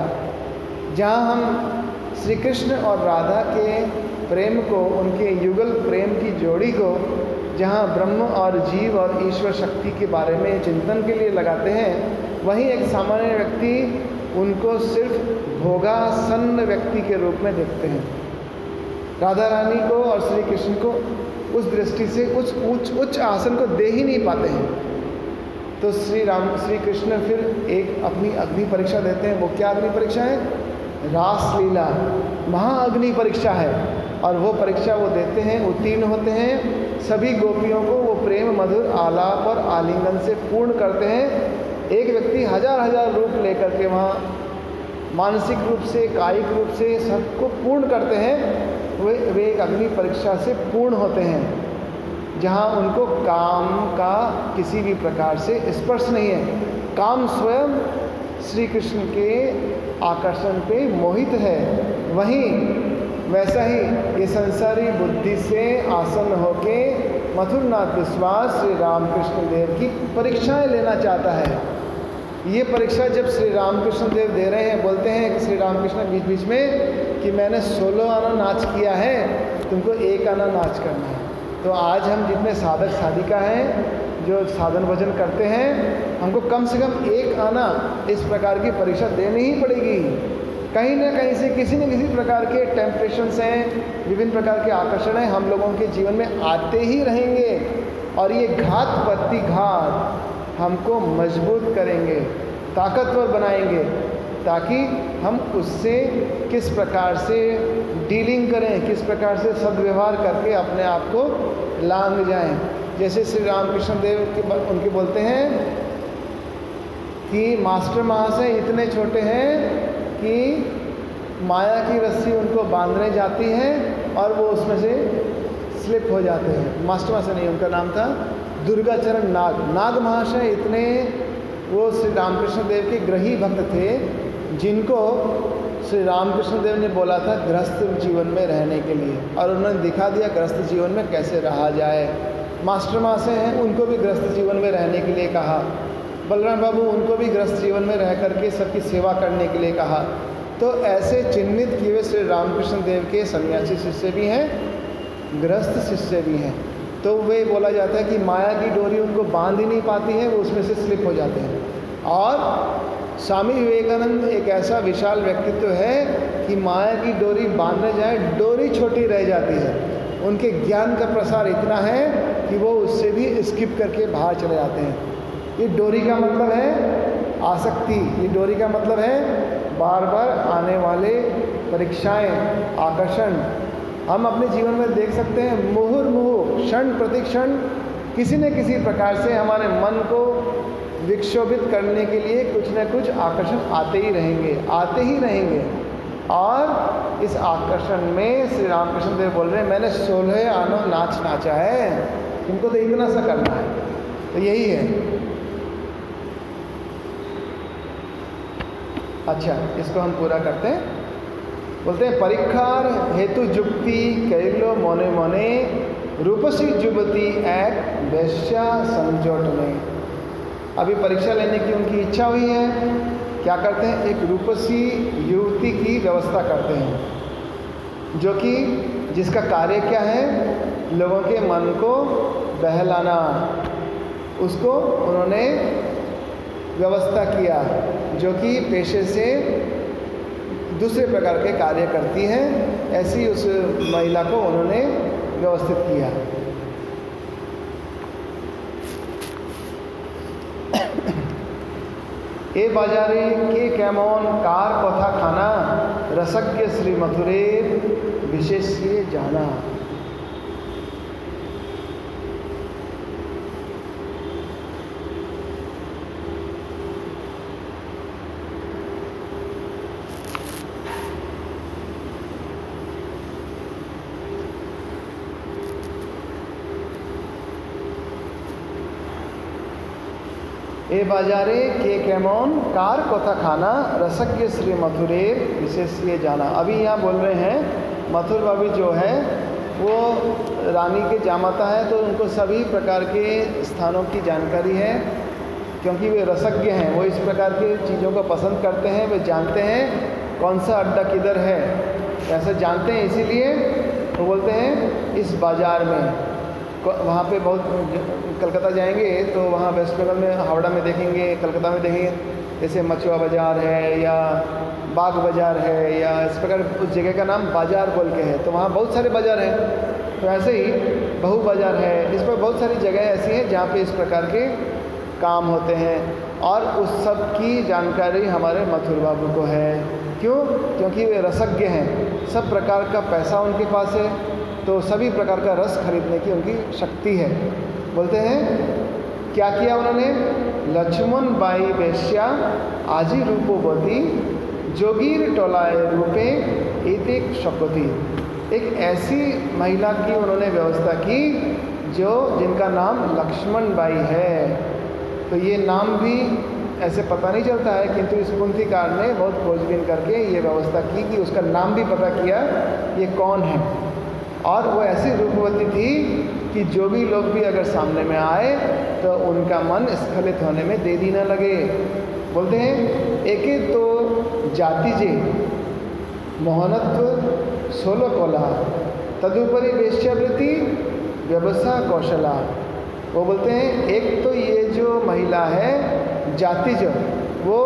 जहाँ हम श्री कृष्ण और राधा के प्रेम को, उनके युगल प्रेम की जोड़ी को, जहाँ ब्रह्म और जीव और ईश्वर शक्ति के बारे में चिंतन के लिए लगाते हैं, वहीं एक सामान्य व्यक्ति उनको सिर्फ भोगासन्न व्यक्ति के रूप में देखते हैं। राधा रानी को और श्री कृष्ण को उस दृष्टि से उच्च आसन को दे ही नहीं पाते हैं। तो श्री कृष्ण फिर एक अपनी अग्नि परीक्षा देते हैं। वो क्या अग्नि परीक्षा है? रासलीला महाअग्नि परीक्षा है, और वो परीक्षा वो देते हैं, उत्तीर्ण होते हैं। सभी गोपियों को वो प्रेम मधुर आलाप और आलिंगन से पूर्ण करते हैं। एक व्यक्ति हजार हजार रूप लेकर के वहाँ मानसिक रूप से, कायिक रूप से सबको पूर्ण करते हैं। वे एक अग्नि परीक्षा से पूर्ण होते हैं, जहाँ उनको काम का किसी भी प्रकार से स्पर्श नहीं है। काम स्वयं श्री कृष्ण के आकर्षण पे मोहित है। वहीं वैसा ही ये संसारी बुद्धि से आसन्न होके मथुरनाथ विश्वास श्री रामकृष्ण देव की परीक्षाएं लेना चाहता है। ये परीक्षा जब श्री रामकृष्ण देव दे रहे हैं, बोलते हैं कि श्री रामकृष्ण बीच बीच में कि मैंने 16 आना नाच किया है, तुमको 1 आना नाच करना है। तो आज हम जितने साधक साधिका हैं, जो साधन भजन करते हैं, हमको कम से कम 1 आना इस प्रकार की परीक्षा देनी ही पड़ेगी। कहीं ना कहीं से किसी न किसी प्रकार के टेम्पटेशंस हैं, विभिन्न प्रकार के आकर्षण हैं, हम लोगों के जीवन में आते ही रहेंगे, और ये घात प्रति घात हमको मजबूत करेंगे, ताकतवर बनाएंगे, ताकि हम उससे किस प्रकार से डीलिंग करें, किस प्रकार से सद्व्यवहार करके अपने आप को लांग जाएं। जैसे श्री रामकृष्ण देव उनके बोलते हैं कि मास्टर महाशय इतने छोटे हैं कि माया की रस्सी उनको बांधने जाती है और वो उसमें से स्लिप हो जाते हैं। मास्टर महाशय नहीं, उनका नाम था दुर्गाचरण नाग महाशय। इतने वो श्री रामकृष्ण देव के ग्रही भक्त थे, जिनको श्री रामकृष्ण देव ने बोला था गृहस्थ जीवन में रहने के लिए, और उन्होंने दिखा दिया गृहस्थ जीवन में कैसे रहा जाए। मास्टर महाशय हैं, उनको भी गृहस्थ जीवन में रहने के लिए कहा। बलराम बाबू, उनको भी गृहस्थ जीवन में रह करके सबकी सेवा करने के लिए कहा। तो ऐसे चिन्हित किए हुए श्री रामकृष्ण देव के सन्यासी शिष्य भी हैं, गृहस्थ शिष्य भी हैं। तो वे बोला जाता है कि माया की डोरी उनको बांध ही नहीं पाती है, वो उसमें से स्लिप हो जाते हैं। और स्वामी विवेकानंद एक ऐसा विशाल व्यक्तित्व है कि माया की डोरी बांधने जाए, डोरी छोटी रह जाती है। उनके ज्ञान का प्रसार इतना है कि वो उससे भी स्किप करके बाहर चले जाते हैं। ये डोरी का मतलब है आसक्ति, ये डोरी का मतलब है बार बार आने वाले परीक्षाएं, आकर्षण। हम अपने जीवन में देख सकते हैं, मुहुर्मुहु क्षण प्रति क्षण किसी न किसी प्रकार से हमारे मन को विक्षोभित करने के लिए कुछ न कुछ आकर्षण आते ही रहेंगे, आते ही रहेंगे। और इस आकर्षण में श्री रामकृष्ण देव बोल रहे हैं, मैंने 16 आनो नाच नाचा है, तुमको तो इतना सा करना है। तो यही है। अच्छा, इसको हम पूरा करते हैं। बोलते हैं, परीक्षार हेतु जुक्ति कैलो मोने मोने रूपसी जुबती एक वैश्या संजोट में। अभी परीक्षा लेने की उनकी इच्छा हुई है, क्या करते हैं, एक रूपसी युवती की व्यवस्था करते हैं, जो कि जिसका कार्य क्या है, लोगों के मन को बहलाना। उसको उन्होंने व्यवस्था किया, जो कि पेशे से दूसरे प्रकार के कार्य करती हैं, ऐसी उस महिला को उन्होंने व्यवस्थित किया। ए बाजारे के कैमोन कार कथा खाना रसज्ञ श्री मथुरे विशेष जाना। ए बाजारे के कैमोन कार कथा खाना रसज्ञ श्री मथुरे विशेष ये जाना। अभी यहाँ बोल रहे हैं, मथुर बाबी जो है वो रानी के जामाता है, तो उनको सभी प्रकार के स्थानों की जानकारी है, क्योंकि वे रसज्ञ हैं। वो इस प्रकार की चीज़ों को पसंद करते हैं, वे जानते हैं कौन सा अड्डा किधर है, ऐसा जानते हैं। इसीलिए वो बोलते हैं इस बाज़ार में, वहाँ पे बहुत कलकत्ता जाएंगे तो वहाँ वेस्ट बंगाल में हावड़ा में देखेंगे, कलकत्ता में देखेंगे, जैसे मछुआ बाज़ार है या बाग बाज़ार है, या इस प्रकार उस जगह का नाम बाज़ार बोल के है। तो वहाँ बहुत सारे बाज़ार हैं। तो ऐसे ही बहु बाज़ार है, इस पर बहुत सारी जगह ऐसी हैं जहाँ पे इस प्रकार के काम होते हैं, और उस सब की जानकारी हमारे मथुर बाबू को है। क्यों? क्योंकि वे रसज्ञ हैं, सब प्रकार का पैसा उनके पास है, तो सभी प्रकार का रस खरीदने की उनकी शक्ति है। बोलते हैं क्या किया उन्होंने? लक्ष्मण बाई वेश्या आजी रूपोवती जोगीर टोलाए रूपे एक शकोती। एक ऐसी महिला की उन्होंने व्यवस्था की जो जिनका नाम लक्ष्मण बाई है। तो ये नाम भी ऐसे पता नहीं चलता है, किंतु इस कुंतीकार ने बहुत खोजबीन करके ये व्यवस्था की कि उसका नाम भी पता किया ये कौन है। और वो ऐसी रूपवती थी कि जो भी लोग भी अगर सामने में आए तो उनका मन स्खलित होने में देरी न लगे। बोलते हैं एके तो जातिजे मोहनत्व 16 कोला तदुपरि वेश्यावृत्ति व्यवसाय कौशला। वो बोलते हैं एक तो ये जो महिला है जातिज, वो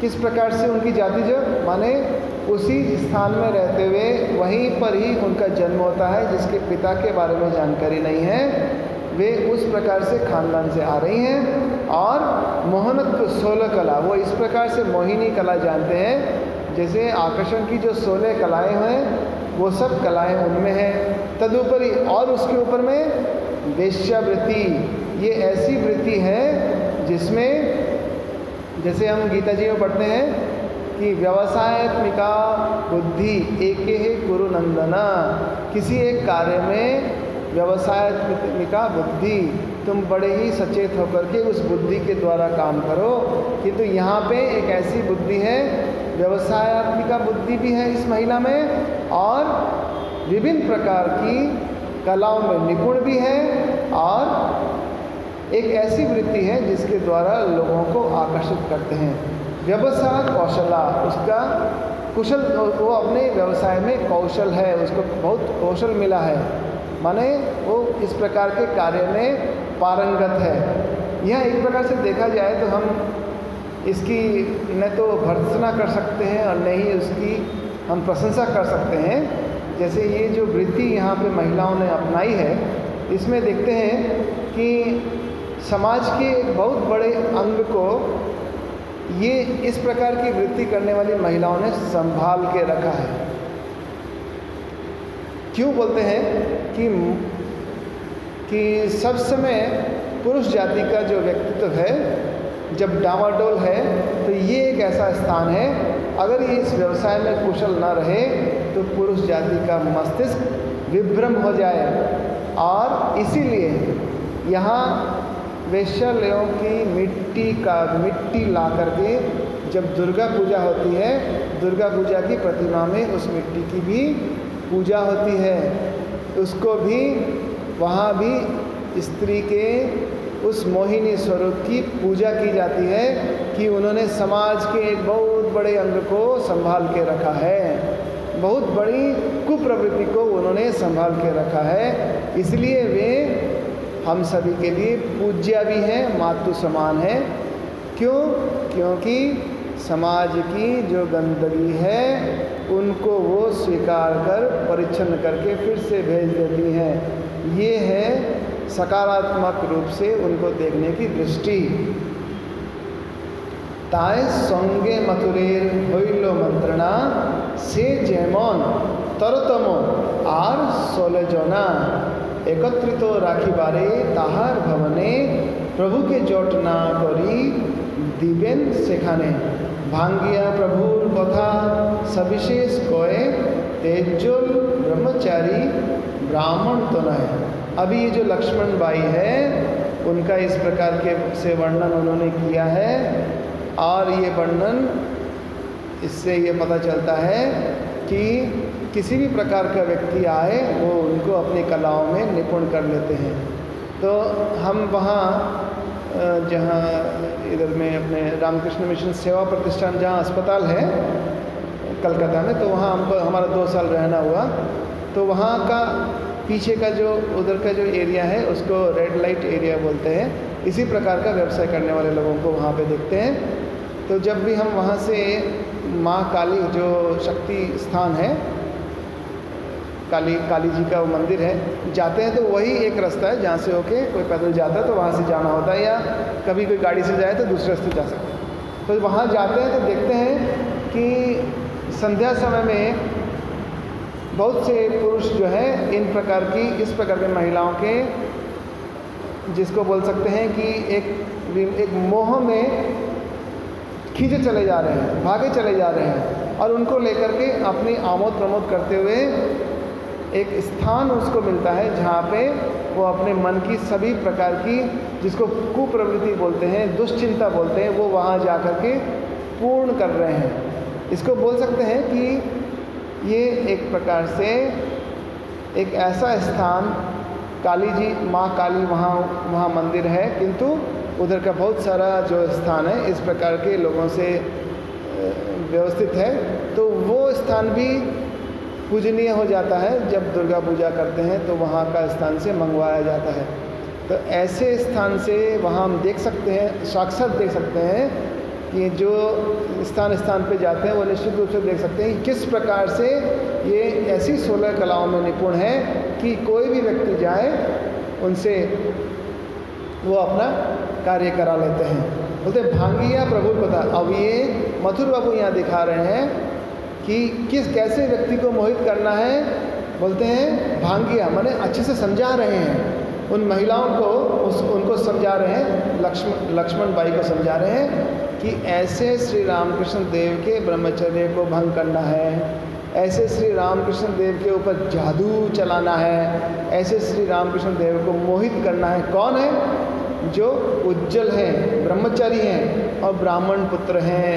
किस प्रकार से उनकी जातिज माने उसी स्थान में रहते हुए वहीं पर ही उनका जन्म होता है, जिसके पिता के बारे में जानकारी नहीं है, वे उस प्रकार से खानदान से आ रही हैं। और मोहनत्व 16 कला, वो इस प्रकार से मोहिनी कला जानते हैं, जैसे आकर्षण की जो 16 कलाएं हैं वो सब कलाएं उनमें हैं। तदुपरि और उसके ऊपर में वेश्यावृत्ति, ये ऐसी वृत्ति है जिसमें जैसे हम गीता जी में पढ़ते हैं कि व्यवसायत्मिका बुद्धि एके है गुरु नंदना। किसी एक कार्य में व्यवसायत्मिका बुद्धि, तुम बड़े ही सचेत होकर के उस बुद्धि के द्वारा काम करो। किंतु यहाँ पे एक ऐसी बुद्धि है, व्यवसायत्मिका बुद्धि भी है इस महिला में, और विभिन्न प्रकार की कलाओं में निपुण भी है, और एक ऐसी वृत्ति है जिसके द्वारा लोगों को आकर्षित करते हैं। व्यवसाय कौशला, उसका कुशल, वो अपने व्यवसाय में कौशल है, उसको बहुत कौशल मिला है, माने वो इस प्रकार के कार्य में पारंगत है। यह एक प्रकार से देखा जाए तो हम इसकी न तो भर्त्सना कर सकते हैं और न ही उसकी हम प्रशंसा कर सकते हैं। जैसे ये जो वृत्ति यहाँ पे महिलाओं ने अपनाई है, इसमें देखते हैं कि समाज के एक बहुत बड़े अंग को ये इस प्रकार की वृत्ति करने वाली महिलाओं ने संभाल के रखा है। क्यों बोलते हैं कि सब समय पुरुष जाति का जो व्यक्तित्व है जब डामाडोल है, तो ये एक ऐसा स्थान है, अगर ये इस व्यवसाय में कुशल न रहे तो पुरुष जाति का मस्तिष्क विभ्रम हो जाए। और इसीलिए यहाँ वेश्यालयों की मिट्टी ला करके जब दुर्गा पूजा होती है, दुर्गा पूजा की प्रतिमा में उस मिट्टी की भी पूजा होती है। उसको भी वहाँ भी स्त्री के उस मोहिनी स्वरूप की पूजा की जाती है कि उन्होंने समाज के एक बहुत बड़े अंग को संभाल के रखा है, बहुत बड़ी कुप्रवृत्ति को उन्होंने संभाल के रखा है। इसलिए वे हम सभी के लिए पूज्या भी हैं, मातु समान है। क्यों? क्योंकि समाज की जो गंदगी है उनको वो स्वीकार कर परिच्छन्न करके फिर से भेज देती हैं। ये है सकारात्मक रूप से उनको देखने की दृष्टि। ताय संगे मथुरेर हইল मंत्रणा से जेमन तरतम আর 16 जना एकत्रित राखिबारे ताहार भवने प्रभु के जट ना करी दिबेन सेखाने भांगिया प्रभुर कथा सविशेष कये तेजोल ब्रह्मचारी ब्राह्मण तो नहीं। अभी ये जो लक्ष्मण बाई है उनका इस प्रकार के से वर्णन उन्होंने किया है, और ये वर्णन इससे ये पता चलता है कि किसी भी प्रकार का व्यक्ति आए वो उनको अपनी कलाओं में निपुण कर लेते हैं। तो हम वहाँ जहाँ इधर में अपने रामकृष्ण मिशन सेवा प्रतिष्ठान जहाँ अस्पताल है कलकत्ता में, तो वहाँ हमको हमारा 2 साल रहना हुआ। तो वहाँ का पीछे का जो उधर का जो एरिया है उसको रेड लाइट एरिया बोलते हैं। इसी प्रकार का व्यवसाय करने वाले लोगों को वहाँ पे देखते हैं। तो जब भी हम वहाँ से माँ काली जो शक्ति स्थान है, काली जी का वो मंदिर है, जाते हैं तो वही एक रास्ता है जहाँ से होके कोई पैदल जाता है तो वहाँ से जाना होता है, या कभी कोई गाड़ी से जाए तो दूसरे रास्ते जा सकते हैं। तो वहाँ जाते हैं तो देखते हैं कि संध्या समय में बहुत से पुरुष जो है इस प्रकार की महिलाओं के, जिसको बोल सकते हैं कि एक मोह में खींचे चले जा रहे हैं, भागे चले जा रहे हैं, और उनको लेकर के अपनी आमोद प्रमोद करते हुए एक स्थान उसको मिलता है जहाँ पे वो अपने मन की सभी प्रकार की, जिसको कुप्रवृत्ति बोलते हैं, दुश्चिंता बोलते हैं, वो वहाँ जा कर के पूर्ण कर रहे हैं। इसको बोल सकते हैं कि ये एक प्रकार से एक ऐसा स्थान, काली जी, माँ काली वहाँ मंदिर है, किंतु उधर का बहुत सारा जो स्थान है इस प्रकार के लोगों से व्यवस्थित है, तो वो स्थान भी पूजनीय हो जाता है। जब दुर्गा पूजा करते हैं तो वहाँ का स्थान से मंगवाया जाता है। तो ऐसे स्थान से वहाँ हम देख सकते हैं, साक्षात देख सकते हैं कि जो स्थान पे जाते हैं वो निश्चित रूप से देख सकते हैं कि किस प्रकार से ये ऐसी 16 कलाओं में निपुण है कि कोई भी व्यक्ति जाए उनसे वो अपना कार्य करा लेते हैं। बोलते भांगिया प्रभु पता। अब ये मथुर बाबू यहाँ दिखा रहे हैं कि कैसे व्यक्ति को मोहित करना है। बोलते हैं भांगिया, माने अच्छे से समझा रहे हैं उन महिलाओं को, उनको समझा रहे हैं, लक्ष्मण बाई को समझा रहे हैं कि ऐसे श्री रामकृष्ण देव के ब्रह्मचर्य को भंग करना है, ऐसे श्री रामकृष्ण देव के ऊपर जादू चलाना है, ऐसे श्री रामकृष्ण देव को मोहित करना है। कौन है? जो उज्जवल हैं, ब्रह्मचारी हैं और ब्राह्मण पुत्र हैं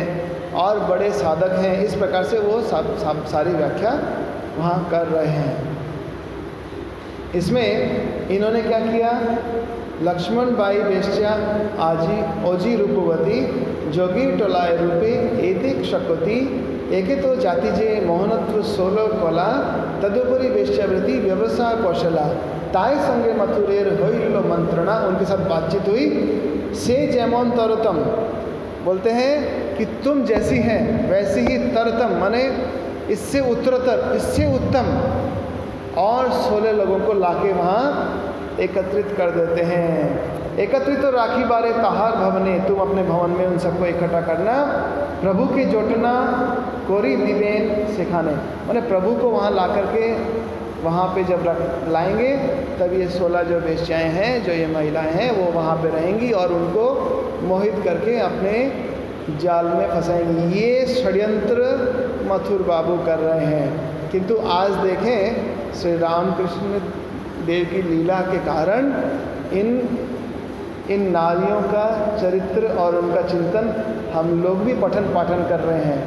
और बड़े साधक हैं। इस प्रकार से वो सारी व्याख्या वहाँ कर रहे हैं। इसमें इन्होंने क्या किया? लक्ष्मण बाई वेश्या ओजी रूपवती जोगी टोलाय रूपे एतिक शकोती एके तो जाति जे मोहनत्व 16 कला तदुपरि वेश्यावृत्ति व्यवसाय कौशला ताय संगे मथुरेर होइलो मंत्रणा। उनके साथ बातचीत हुई। से जेमन तरतम, बोलते हैं कि तुम जैसी हैं वैसी ही तरतम, माने इससे उत्तरोत्तर, इससे उत्तम और 16 लोगों को लाके वहाँ एकत्रित कर देते हैं। एकत्रित तो राखी बारे तहार भवने, तुम अपने भवन में उन सबको इकट्ठा करना। प्रभु के जोटना कोरी दिवेन सिखाने, माने प्रभु को वहाँ ला करके वहाँ पे जब लाएंगे तब ये 16 जो वेश्याएँ हैं, जो ये महिलाएं हैं, वो वहाँ पे रहेंगी और उनको मोहित करके अपने जाल में फंसाएंगी। ये षड्यंत्र मथुर बाबू कर रहे हैं। किंतु आज देखें श्री रामकृष्ण देव की लीला के कारण इन नारियों का चरित्र और उनका चिंतन हम लोग भी पठन पाठन कर रहे हैं।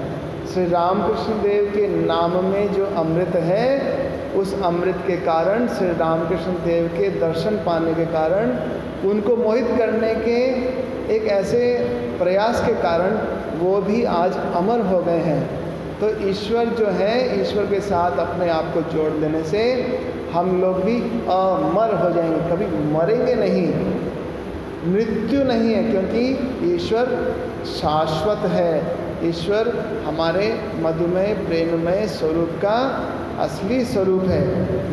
श्री रामकृष्ण देव के नाम में जो अमृत है, उस अमृत के कारण, श्री रामकृष्ण देव के दर्शन पाने के कारण, उनको मोहित करने के एक ऐसे प्रयास के कारण वो भी आज अमर हो गए हैं। तो ईश्वर जो है, ईश्वर के साथ अपने आप को जोड़ देने से हम लोग भी अमर हो जाएंगे, कभी मरेंगे नहीं, मृत्यु नहीं है, क्योंकि ईश्वर शाश्वत है। ईश्वर हमारे मधुमय प्रेममय स्वरूप का असली स्वरूप है।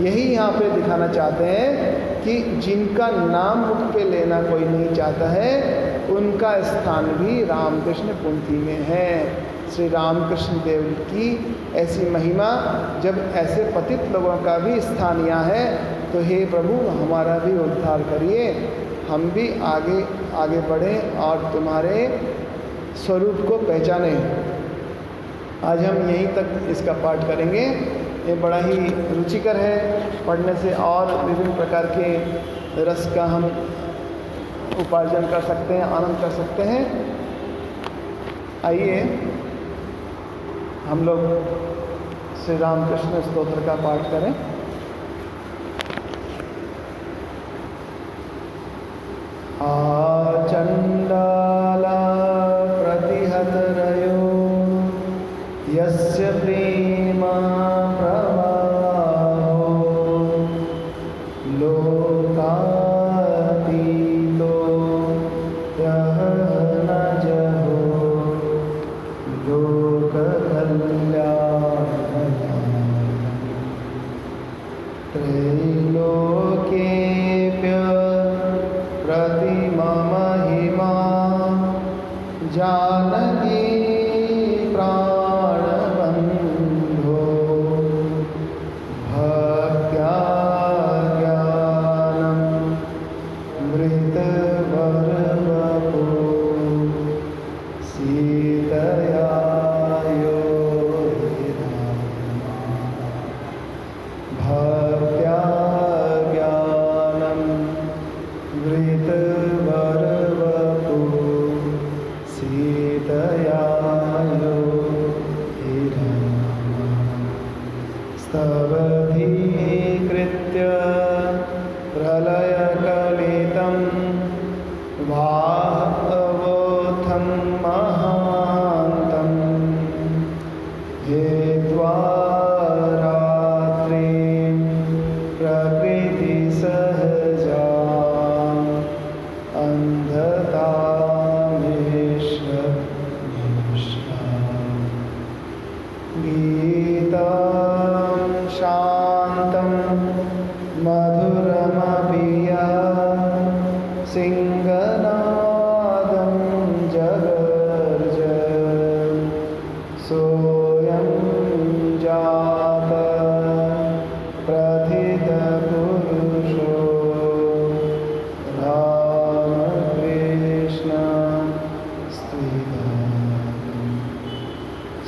यही यहाँ पे दिखाना चाहते हैं कि जिनका नाम मुख पे लेना कोई नहीं चाहता है, उनका स्थान भी रामकृष्ण पंक्ति में है। श्री रामकृष्ण देव की ऐसी महिमा, जब ऐसे पतित लोगों का भी स्थान यहाँ है, तो हे प्रभु हमारा भी उद्धार करिए, हम भी आगे आगे बढ़ें और तुम्हारे स्वरूप को पहचानें। आज हम यहीं तक इसका पाठ करेंगे। ये बड़ा ही रुचिकर है, पढ़ने से और विभिन्न प्रकार के रस का हम उपार्जन कर सकते हैं, आनंद कर सकते हैं। आइए हम लोग श्री रामकृष्ण स्तोत्र का पाठ करें। चंडाला प्रतिहतरयो यस्य प्रेम प्रवाहो लोकातीतो यः न जहो लोककल्याणम् त्रैलोक्येऽप्य प्रतिममहिमा जानकी प्राण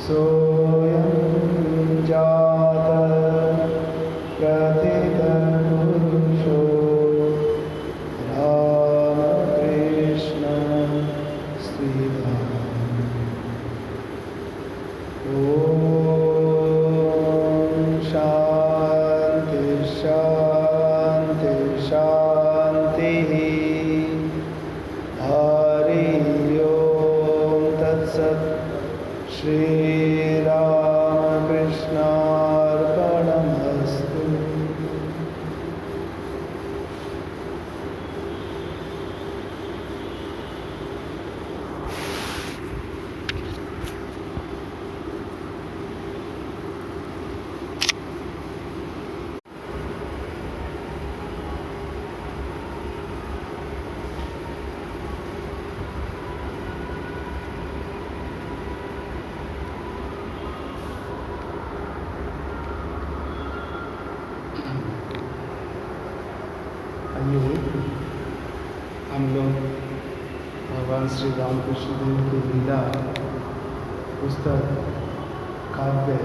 सोऽयं जातः प्रथितपुरुषो रामकृष्ण श्रीराम। ॐ शान्ति शान्ति शान्तिः। हरि ओम तत्सत्। श्रीरामकृष्णार्पणमस्तु। आइए हम लोग भगवान श्री रामकृष्ण देव की लीला पुस्तक काव्य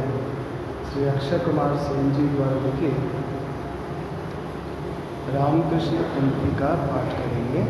श्री अक्षय कुमार सेन जी द्वारा लिखे रामकृष्ण पंक्ति का पाठ करेंगे।